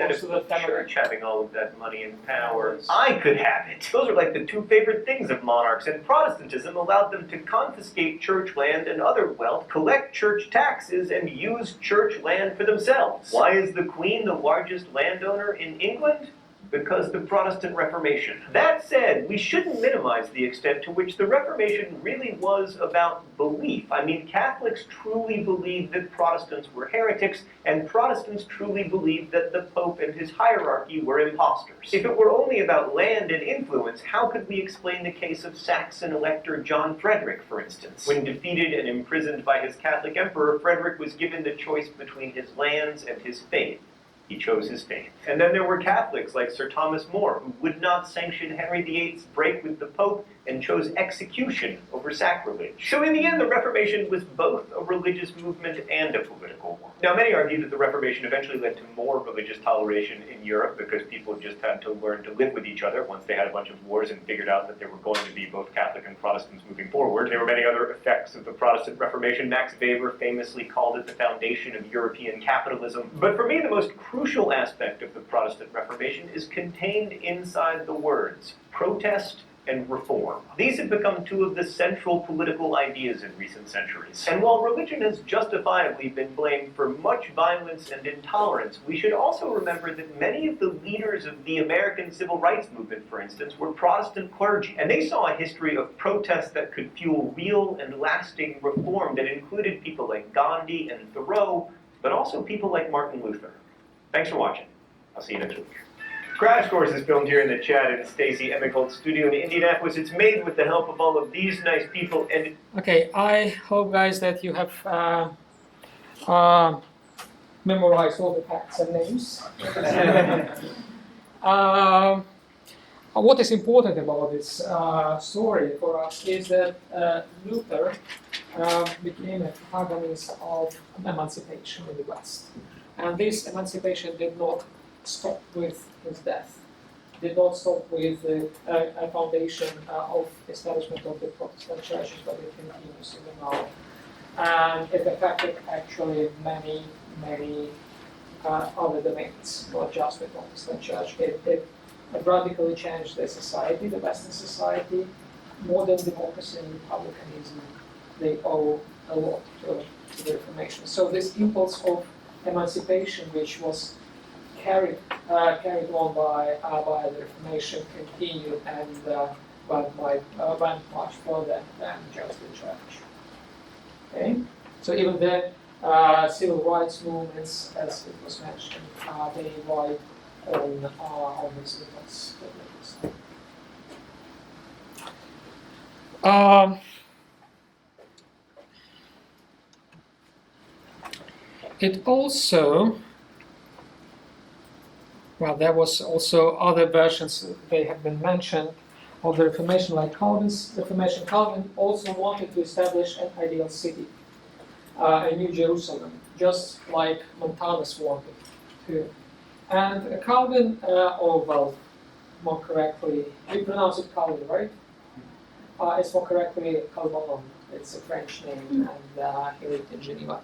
of the church having all of that money and power, I could have it. Those are like the two favorite things of monarchs, and Protestantism allowed them to confiscate church land and other wealth, collect church taxes, and use church land for themselves. Why is the Queen the largest landowner in England? Because the Protestant Reformation. That said, we shouldn't minimize the extent to which the Reformation really was about belief. I mean, Catholics truly believed that Protestants were heretics, and Protestants truly believed that the Pope and his hierarchy were impostors. If it were only about land and influence, how could we explain the case of Saxon Elector John Frederick, for instance? When defeated and imprisoned by his Catholic emperor, Frederick was given the choice between his lands and his faith. He chose his faith. And then there were Catholics like Sir Thomas More, who would not sanction Henry VIII's break with the Pope and chose execution over sacrilege. So in the end, the Reformation was both a religious movement and a political one. Now, many argue that the Reformation eventually led to more religious toleration in Europe because people just had to learn to live with each other once they had a bunch of wars and figured out that there were going to be both Catholic and Protestants moving forward. There were many other effects of the Protestant Reformation. Max Weber famously called it the foundation of European capitalism. But for me, the most crucial aspect of the Protestant Reformation is contained inside the words protest and reform. These have become two of the central political ideas in recent centuries. And while religion has justifiably been blamed for much violence and intolerance, we should also remember that many of the leaders of the American civil rights movement, for instance, were Protestant clergy. And they saw a history of protest that could fuel real and lasting reform that included people like Gandhi and Thoreau, but also people like Martin Luther. Thanks for watching. I'll see you next week. Crash Course is filmed here in the Chad and Stacy Emicolt studio in Indianapolis. It's made with the help of all of these nice people and... Okay, I hope, guys, that you have memorized all the facts and names. What is important about this story for us is that Luther became a protagonist of emancipation in the West. And this emancipation did not stop with his death, did not stop with the foundation of establishment of the Protestant churches, but it continues even now. And it affected actually many other domains, not just the Protestant church. It radically changed the society, the Western society. Modern democracy and republicanism, they owe a lot to the Reformation. So this impulse of emancipation, which was carried on by the Reformation, continued and went much further than just the church. Okay, so even the civil rights movements, as it was mentioned, they rely on this impulse. It also, well, there was also other versions, they have been mentioned, of the Reformation, like Calvin's Reformation. Calvin also wanted to establish an ideal city, a New Jerusalem, just like Montanus wanted to. And Calvin, or well, more correctly, we pronounce it Calvin, right? It's more correctly Calvin. It's a French name, and he lived in Geneva.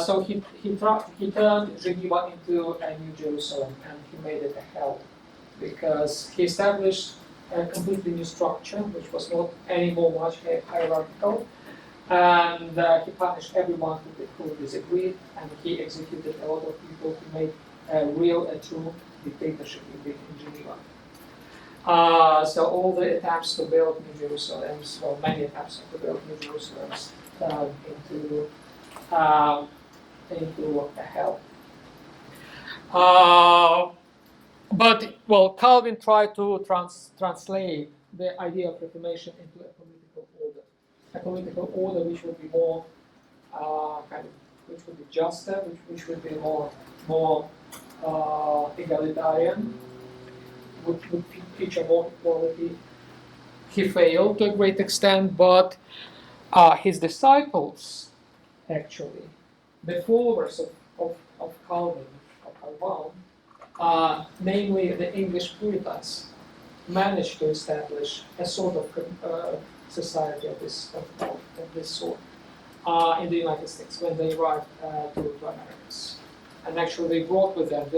So he turned Geneva into a New Jerusalem, and he made it a hell, because he established a completely new structure, which was not anymore much hierarchical, and he punished everyone who disagreed, and he executed a lot of people who made a true dictatorship in Geneva. So all the attempts to build New Jerusalem, or many attempts to build New Jerusalem, turned into hell. But Calvin tried to translate the idea of Reformation into a political order which would be more which would be juster, which would be more egalitarian, would feature more equality. He failed to a great extent, but his disciples, actually, the followers of Calvin, of Hovorun, namely the English Puritans, managed to establish a sort of society of this sort in the United States when they arrived to Americas. And actually they brought with them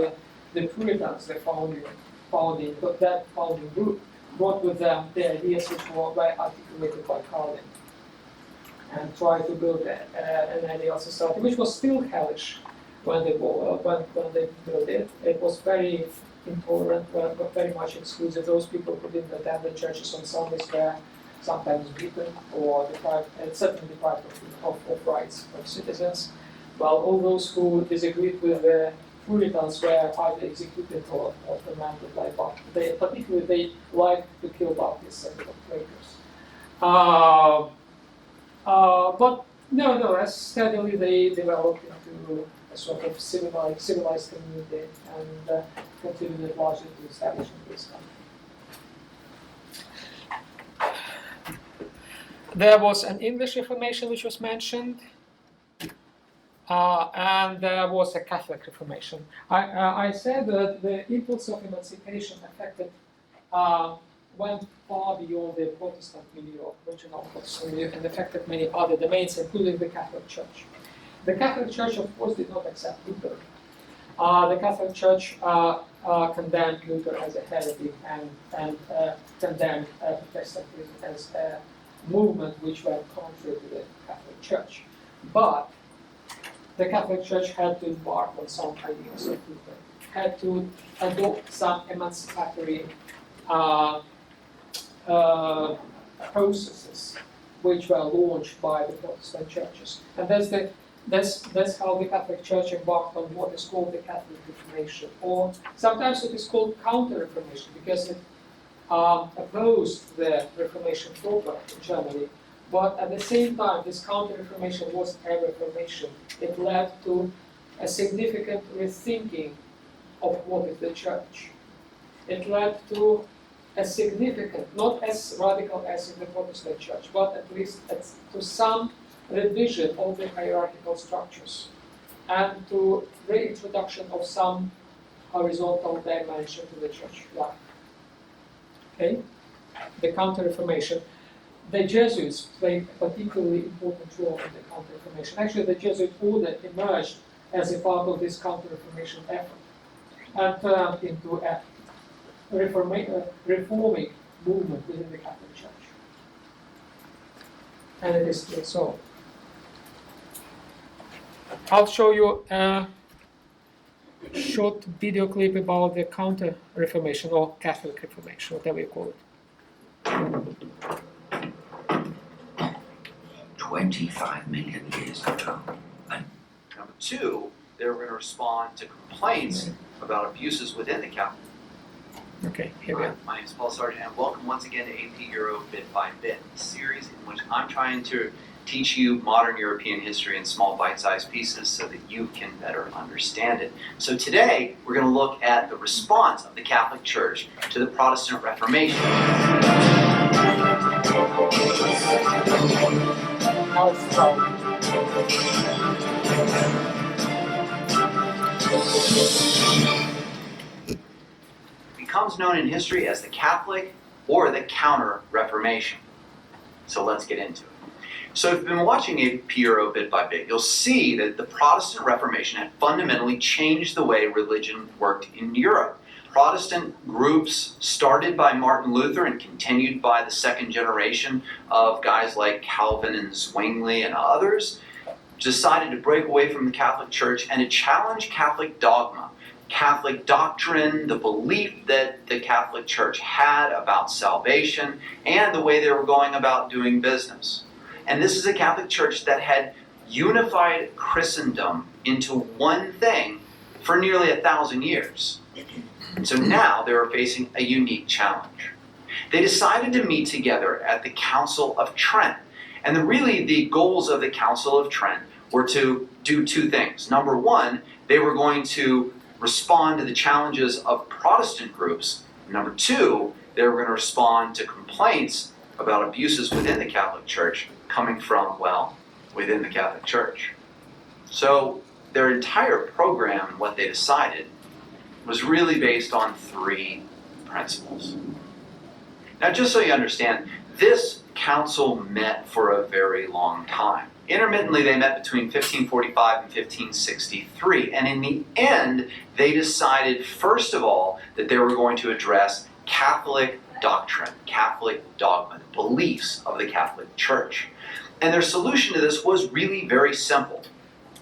the Puritans, that founding group, brought with them the ideas which were very articulated by Calvin, and tried to build an ideal society, which was still hellish when they built it. It was very intolerant, but very much exclusive. Those people who didn't attend the churches on Sundays were sometimes beaten or deprived, and certainly deprived of rights of citizens, while all those who disagreed with the Puritans were either executed or commanded by Baptists. Particularly, they liked to kill Baptists and Quakers. But nevertheless, steadily they developed into a sort of civilized community and contributed largely to establishing this country. There was an English Reformation which was mentioned, and there was a Catholic Reformation. I said that the impulse of emancipation went far beyond the Protestant milieu, original Protestant milieu, and affected many other domains, including the Catholic Church. The Catholic Church, of course, did not accept Luther. The Catholic Church condemned Luther as a heretic and condemned Protestantism as a movement which went contrary to the Catholic Church. But the Catholic Church had to embark on some ideas of Luther, had to adopt some emancipatory processes which were launched by the Protestant churches. And that's how the Catholic Church embarked on what is called the Catholic Reformation, or sometimes it is called Counter-Reformation, because it opposed the Reformation proper in Germany. But at the same time, this Counter-Reformation was a Reformation. It led to a significant rethinking of what is the Church. It led to a significant, not as radical as in the Protestant Church, but at least to some revision of the hierarchical structures, and to reintroduction of some horizontal dimension to the church life. Okay? The Counter-Reformation. The Jesuits played a particularly important role in the Counter-Reformation. Actually, the Jesuit order emerged as a part of this Counter-Reformation effort and turned into a reforming movement within the Catholic Church. And it is still so. I'll show you a short video clip about the Counter-Reformation or Catholic Reformation, whatever you call it. 25 million years ago. Number two, they're going to respond to complaints about abuses within the Catholic. Okay, here we are. My name is Paul Sargent, and welcome once again to AP Euro Bit by Bit, a series in which I'm trying to teach you modern European history in small bite-sized pieces so that you can better understand it. So today, we're going to look at the response of the Catholic Church to the Protestant Reformation. Now it's starting. Becomes known in history as the Catholic or the Counter-Reformation. So let's get into it. So if you've been watching AP Euro Bit by Bit, you'll see that the Protestant Reformation had fundamentally changed the way religion worked in Europe. Protestant groups started by Martin Luther and continued by the second generation of guys like Calvin and Zwingli and others decided to break away from the Catholic Church and to challenge Catholic dogma Catholic doctrine, the belief that the Catholic Church had about salvation, and the way they were going about doing business. And this is a Catholic Church that had unified Christendom into one thing for nearly 1,000 years. And so now they were facing a unique challenge. They decided to meet together at the Council of Trent. And really the goals of the Council of Trent were to do two things. Number one, they were going to respond to the challenges of Protestant groups. Number two, they were going to respond to complaints about abuses within the Catholic Church coming from, well, within the Catholic Church. So their entire program, what they decided, was really based on three principles. Now, just so you understand, this council met for a very long time. Intermittently, they met between 1545 and 1563, and in the end, they decided, first of all, that they were going to address Catholic doctrine, Catholic dogma, the beliefs of the Catholic Church. And their solution to this was really very simple.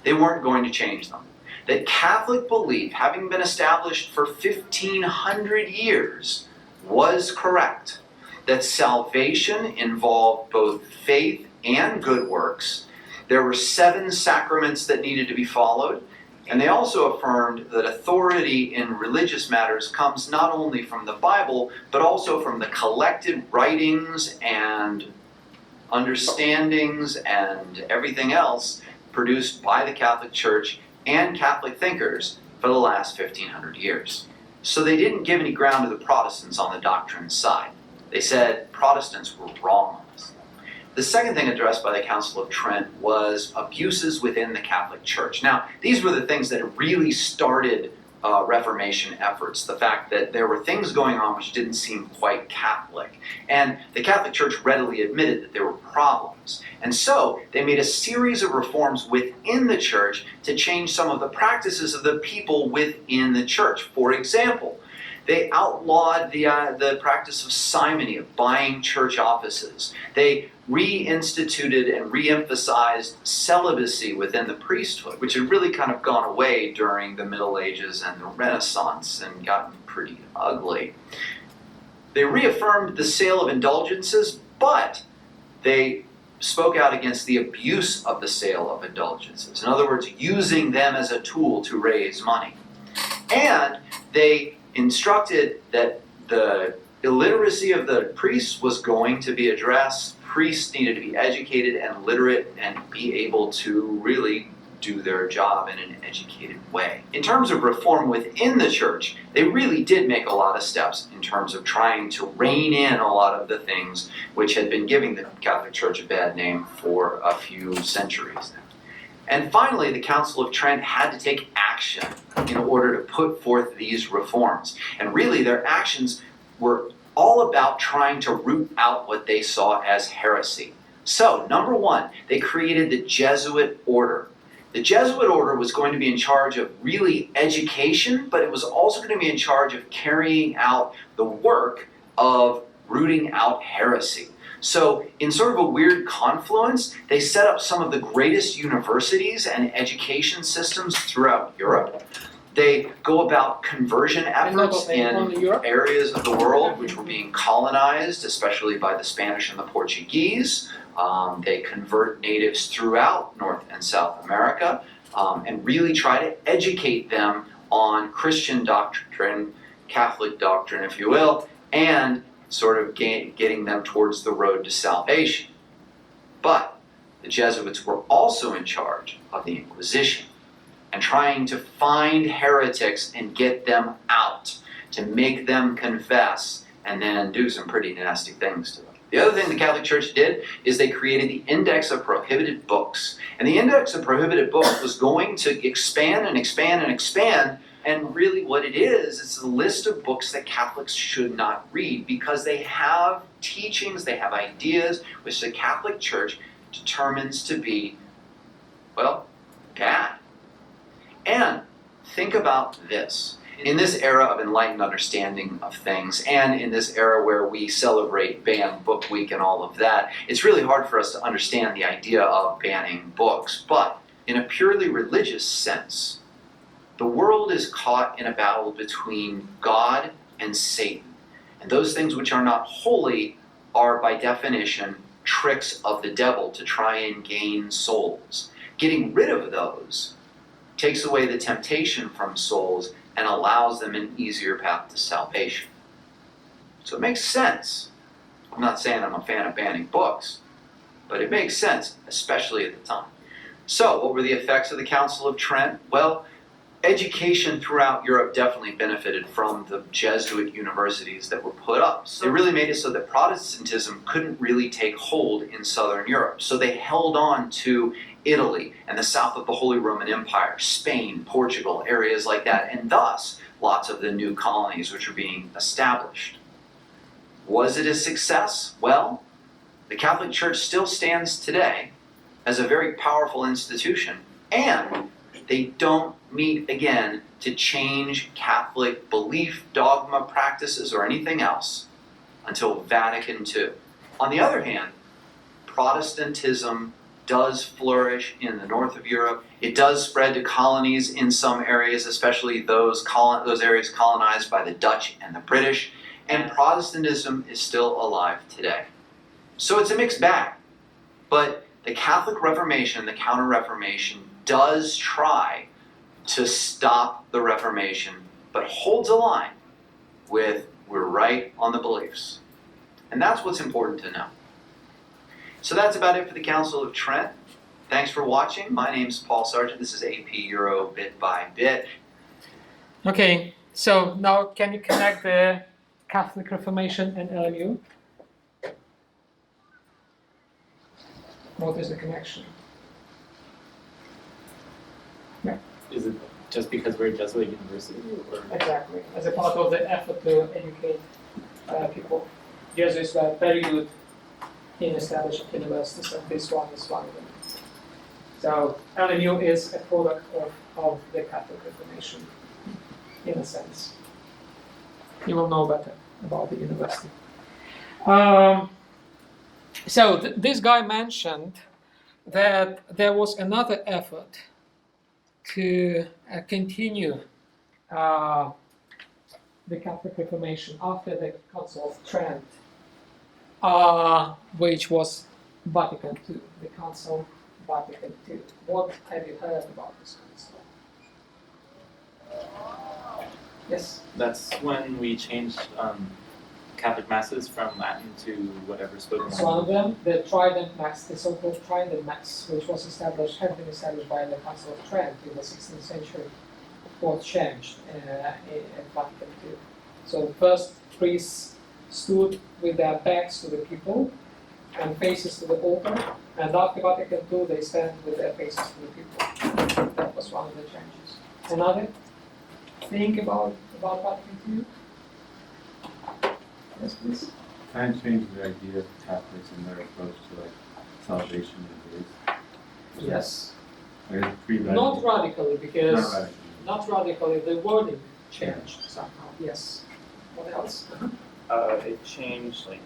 They weren't going to change them. That Catholic belief, having been established for 1,500 years, was correct. That salvation involved both faith and good works. There were 7 sacraments that needed to be followed. And they also affirmed that authority in religious matters comes not only from the Bible, but also from the collected writings and understandings and everything else produced by the Catholic Church and Catholic thinkers for the last 1,500 years. So they didn't give any ground to the Protestants on the doctrine side. They said Protestants were wrong on this. The second thing addressed by the Council of Trent was abuses within the Catholic Church. Now, these were the things that really started Reformation efforts. The fact that there were things going on which didn't seem quite Catholic. And the Catholic Church readily admitted that there were problems. And so they made a series of reforms within the church to change some of the practices of the people within the church. For example, they outlawed the practice of simony, of buying church offices. They reinstituted and reemphasized celibacy within the priesthood, which had really kind of gone away during the Middle Ages and the Renaissance and gotten pretty ugly. They reaffirmed the sale of indulgences, but they spoke out against the abuse of the sale of indulgences. In other words, using them as a tool to raise money. And they instructed that the illiteracy of the priests was going to be addressed. Priests needed to be educated and literate and be able to really do their job in an educated way. In terms of reform within the church, they really did make a lot of steps in terms of trying to rein in a lot of the things which had been giving the Catholic Church a bad name for a few centuries now. And finally, the Council of Trent had to take action in order to put forth these reforms. And really, their actions were all about trying to root out what they saw as heresy. So, number one, they created the Jesuit order. The Jesuit order was going to be in charge of really education, but it was also going to be in charge of carrying out the work of rooting out heresy. So, in sort of a weird confluence, they set up some of the greatest universities and education systems throughout Europe. They go about conversion efforts in areas of the world which were being colonized, especially by the Spanish and the Portuguese. They convert natives throughout North and South America and really try to educate them on Christian doctrine, Catholic doctrine, if you will, and sort of getting them towards the road to salvation. But the Jesuits were also in charge of the Inquisition and trying to find heretics and get them out, to make them confess and then do some pretty nasty things to them. The other thing the Catholic Church did is they created the Index of Prohibited Books. And the Index of Prohibited Books was going to expand and expand and expand. And really what it is, it's a list of books that Catholics should not read because they have teachings, they have ideas which the Catholic Church determines to be, well, bad. And think about this. In this era of enlightened understanding of things, and in this era where we celebrate Ban Book Week and all of that, it's really hard for us to understand the idea of banning books. But in a purely religious sense, The world is caught in a battle between God and Satan. And those things which are not holy are, by definition, tricks of the devil to try and gain souls. Getting rid of those takes away the temptation from souls and allows them an easier path to salvation. So it makes sense. I'm not saying I'm a fan of banning books, but it makes sense, especially at the time. So, what were the effects of the Council of Trent? Well, education throughout Europe definitely benefited from the Jesuit universities that were put up. It really made it so that Protestantism couldn't really take hold in Southern Europe. So they held on to Italy and the south of the Holy Roman Empire, Spain, Portugal, areas like that, and thus lots of the new colonies which were being established. Was it a success? Well, the Catholic Church still stands today as a very powerful institution, and they don't meet again to change Catholic belief, dogma, practices, or anything else until Vatican II. On the other hand, Protestantism does flourish in the north of Europe. It does spread to colonies in some areas, especially those areas colonized by the Dutch and the British, and Protestantism is still alive today. So it's a mixed bag, but the Catholic Reformation, the Counter-Reformation, does try to stop the Reformation, but holds a line with we're right on the beliefs. And that's what's important to know. So that's about it for the Council of Trent. Thanks for watching. My name's Paul Sargent. This is AP Euro Bit by Bit. Okay, so now can you connect the Catholic Reformation and LMU? What is the connection? Is it just because we're a Jesuit university? Or? Exactly, as a part of the effort to educate people. Jesuits were very good in establishing universities, and this one is one of them. So LMU is a product of the Catholic Reformation, in a sense. You will know better about the university. So this guy mentioned that there was another effort to continue the Catholic Reformation after the Council of Trent, which was Vatican II, the Council Vatican II. What have you heard about this council? Yes? That's when we changed Catholic masses from Latin to whatever spoken. So one of them, the Trident Mass, the so-called Trident Mass, which was had been established by the Council of Trent in the 16th century, was changed in Vatican II. So first priests stood with their backs to the people and faces to the altar, and after Vatican II they stand with their faces to the people. That was one of the changes. Another thing about Vatican II? Yes, please. Kind of changed the idea of Catholics and their approach to like salvation and grace. Yes. Like, Not radically, because not radically. not radically, the wording changed somehow. Yes. What else? It changed like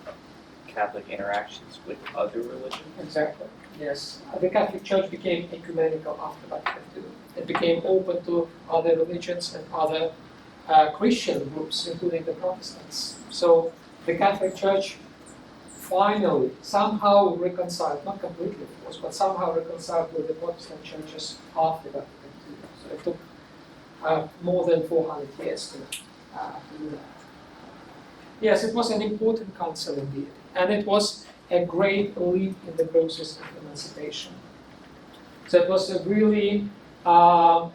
Catholic interactions with other religions. Exactly. Yes. The Catholic Church became ecumenical after Vatican II. It became open to other religions and other Christian groups, including the Protestants. So the Catholic Church finally somehow reconciled, not completely of course, but somehow reconciled with the Protestant churches after Vatican II. So it took more than 400 years to do that. Yes, it was an important council indeed, and it was a great leap in the process of emancipation. So it was a really, the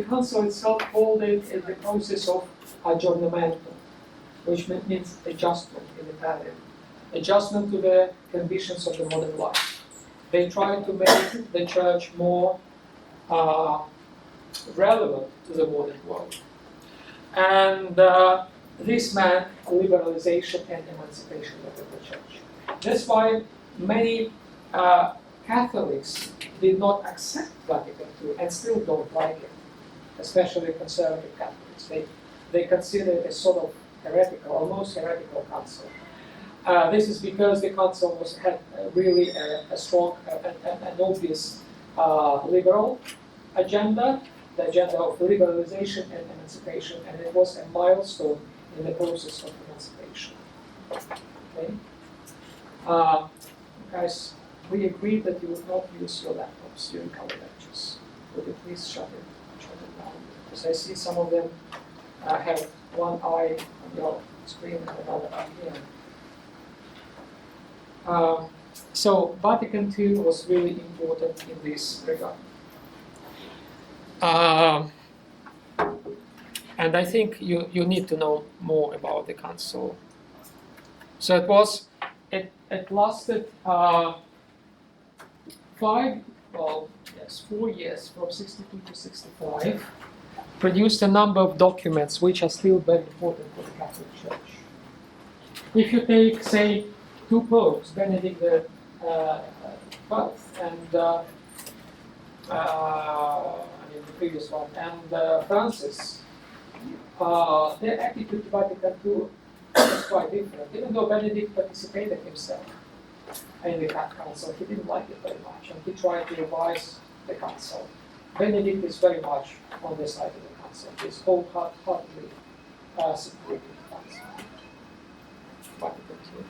council itself called it the process of aggiornamento, which means adjustment in Italian. Adjustment to the conditions of the modern life. They tried to make the church more relevant to the modern world. And this meant liberalization and emancipation of the church. That's why many Catholics did not accept Vatican II and still don't like it, especially conservative Catholics. They consider it a sort of heretical, almost heretical council. This is because the council had really a strong and obvious liberal agenda, the agenda of liberalization and emancipation, and it was a milestone in the process of emancipation. Okay? Guys, we agreed that you would not use your laptops during our lectures. Would you please shut it down? Because I see some of them have one eye on your screen and another eye here. So Vatican II was really important in this regard. And I think you need to know more about the council. So it lasted 4 years, from 62 to 65, produced a number of documents which are still very important for the Catholic Church. If you take, say, two popes, Benedict the 12th and the previous one, and Francis, their attitude to Vatican II was quite different. Even though Benedict participated himself in the council, he didn't like it very much, and he tried to revise the council. Benedict is very much on the side of the council. He's wholeheartedly supporting the council. Vatican II.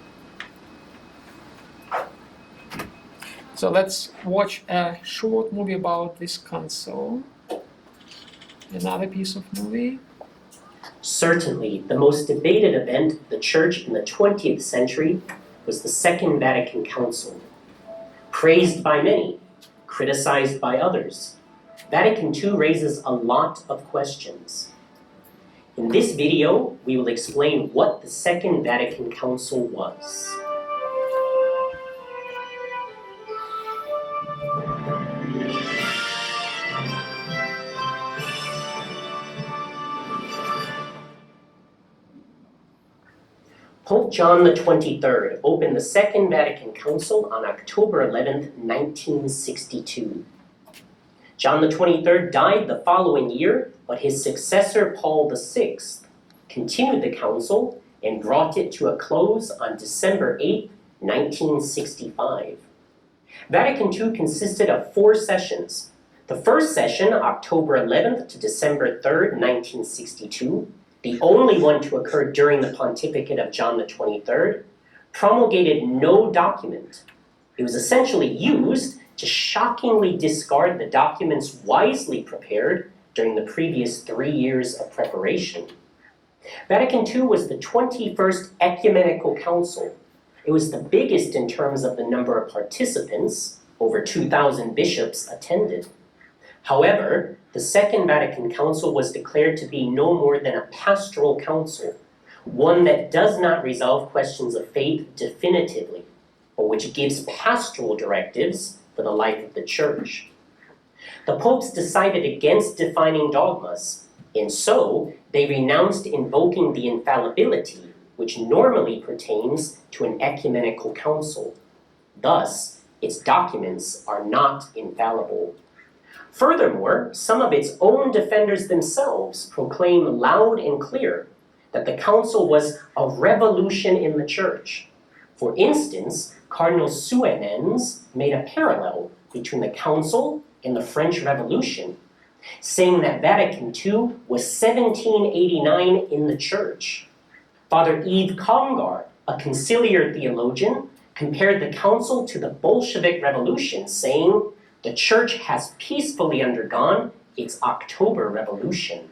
So let's watch a short movie about this council. Another piece of movie. Certainly, the most debated event of the Church in the 20th century was the Second Vatican Council. Praised by many, criticized by others, Vatican II raises a lot of questions. In this video, we will explain what the Second Vatican Council was. Pope John XXIII opened the Second Vatican Council on October 11, 1962. John XXIII died the following year, but his successor, Paul VI, continued the council and brought it to a close on December 8, 1965. Vatican II consisted of 4 sessions. The first session, October 11th to December 3rd, 1962, the only one to occur during the pontificate of John XXIII, promulgated no document. It was essentially used to shockingly discard the documents wisely prepared during the previous 3 years of preparation. Vatican II was the 21st ecumenical council. It was the biggest in terms of the number of participants. Over 2,000 bishops attended. However, the Second Vatican Council was declared to be no more than a pastoral council, one that does not resolve questions of faith definitively, but which gives pastoral directives for the life of the Church. The popes decided against defining dogmas, and so they renounced invoking the infallibility which normally pertains to an ecumenical council. Thus, its documents are not infallible. Furthermore, some of its own defenders themselves proclaim loud and clear that the council was a revolution in the Church. For instance, Cardinal Suenens made a parallel between the council and the French Revolution, saying that Vatican II was 1789 in the Church. Father Yves Congar, a conciliar theologian, compared the council to the Bolshevik Revolution, saying, "The Church has peacefully undergone its October Revolution."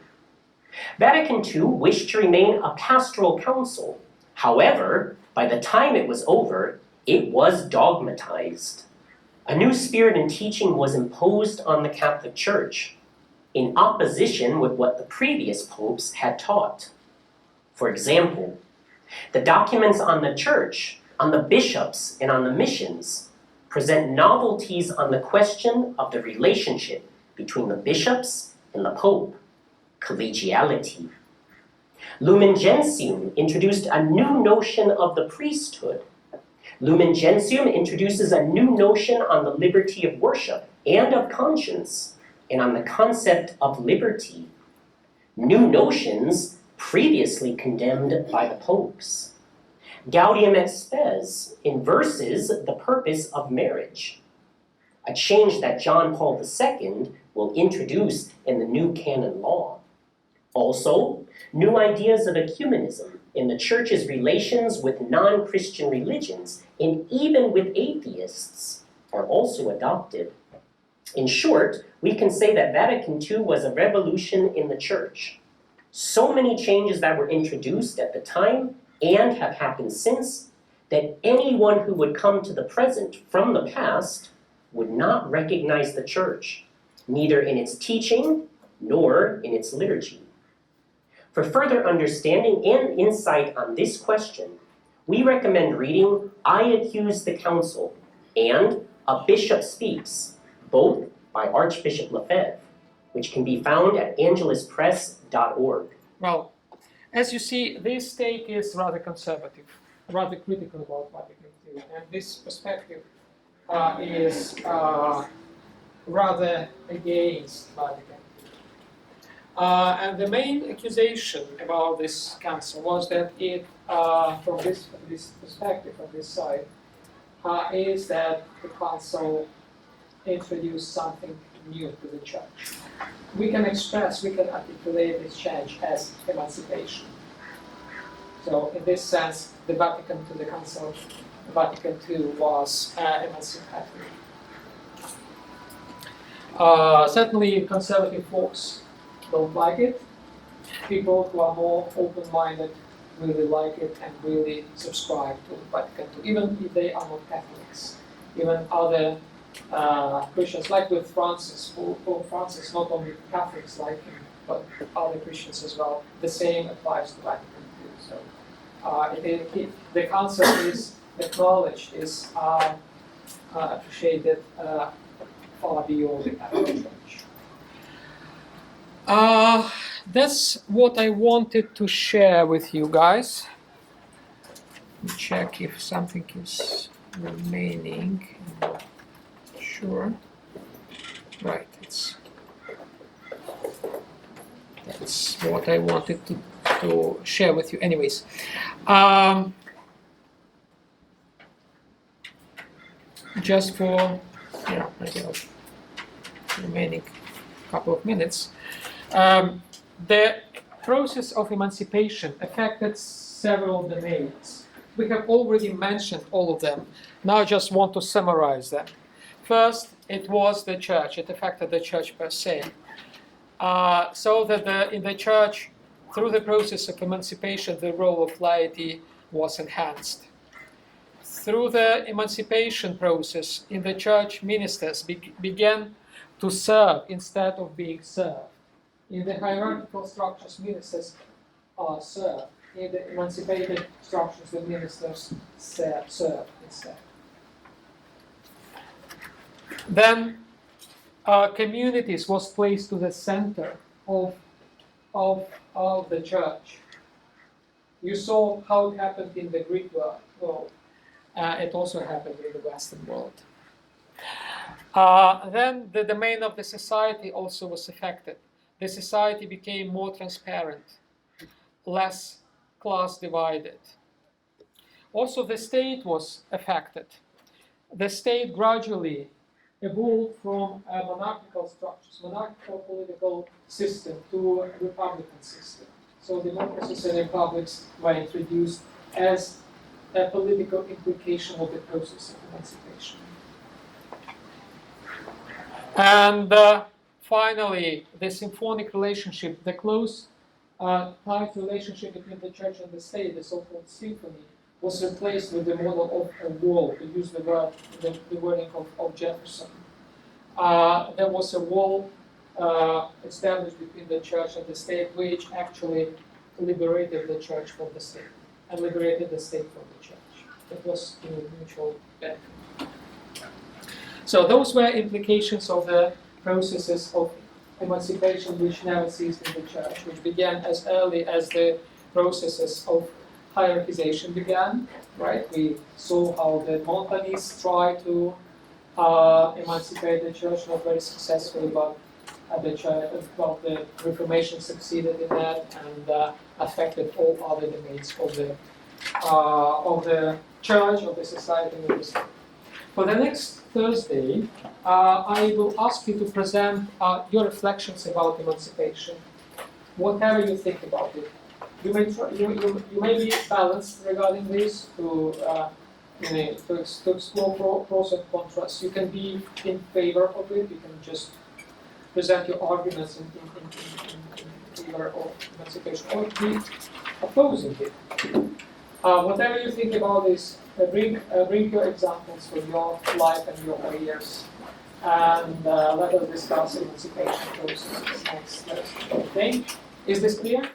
Vatican II wished to remain a pastoral council. However, by the time it was over, it was dogmatized. A new spirit and teaching was imposed on the Catholic Church, in opposition with what the previous popes had taught. For example, the documents on the Church, on the bishops, and on the missions present novelties on the question of the relationship between the bishops and the Pope, collegiality. Lumen Gentium introduced a new notion of the priesthood. Lumen Gentium introduces a new notion on the liberty of worship and of conscience, and on the concept of liberty. New notions previously condemned by the popes. Gaudium et Spes inverses the purpose of marriage, a change that John Paul II will introduce in the new canon law. Also, new ideas of ecumenism in the Church's relations with non-Christian religions and even with atheists are also adopted. In short, we can say that Vatican II was a revolution in the Church. So many changes that were introduced at the time and have happened since that anyone who would come to the present from the past would not recognize the Church, neither in its teaching nor in its liturgy. For further understanding and insight on this question, we recommend reading I Accuse the Council and A Bishop Speaks, both by Archbishop Lefebvre, which can be found at angeluspress.org. Well, as you see, this take is rather conservative, rather critical about Vatican II, and this perspective is rather against Vatican II. And the main accusation about this council was that it, from this perspective, from this side, is that the council introduced something new to the church. We can articulate this change as emancipation. So in this sense, the Council of Vatican II was emancipatory. Certainly conservative folks don't like it. People who are more open-minded really like it and really subscribe to Vatican II, even if they are not Catholics. Even other Christians, like with Francis, Pope Francis, not only Catholics like him, but other Christians as well. The same applies to Vatican II. So the council is acknowledged, is appreciated far beyond the Catholic Church. That's what I wanted to share with you guys. Let me check if something is remaining. Sure. Right, that's what I wanted to share with you. Anyways, just for maybe remaining couple of minutes, the process of emancipation affected several domains. We have already mentioned all of them. Now I just want to summarize them. First, it was the church. It affected the church per se. So that in the church, through the process of emancipation, the role of laity was enhanced. Through the emancipation process, in the church, ministers began to serve instead of being served. In the hierarchical structures, ministers serve. In the emancipated structures, the ministers serve instead. Then communities was placed to the center of the church. You saw how it happened in the Greek world. It also happened in the Western world. Then the domain of the society also was affected. The society became more transparent, less class divided. Also, the state was affected. The state gradually evolved from monarchical structures, monarchical political system, to a republican system. So democracies and republics were introduced as a political implication of the process of emancipation. And finally, the symphonic relationship, the close tight relationship between the church and the state, the so-called symphony, was replaced with the model of a wall, to use the wording of Jefferson. There was a wall established between the church and the state, which actually liberated the church from the state, and liberated the state from the church. It was mutual benefit. So those were implications of the processes of emancipation which never ceased in the church, which began as early as the processes of hierarchization began, right? We saw how the Montagnists tried to emancipate the church, not very successfully, but the Reformation succeeded in that and affected all other domains of the church, of the society, and of the state. For the next Thursday, I will ask you to present your reflections about emancipation, whatever you think about it. You may you may be balanced regarding this to explore pros and contras. You can be in favor of it. You can just present your arguments in favor of emancipation, or be opposing it. Whatever you think about this, bring your examples from your life and your careers, and let us discuss emancipation process next Thursday. Okay? Is this clear?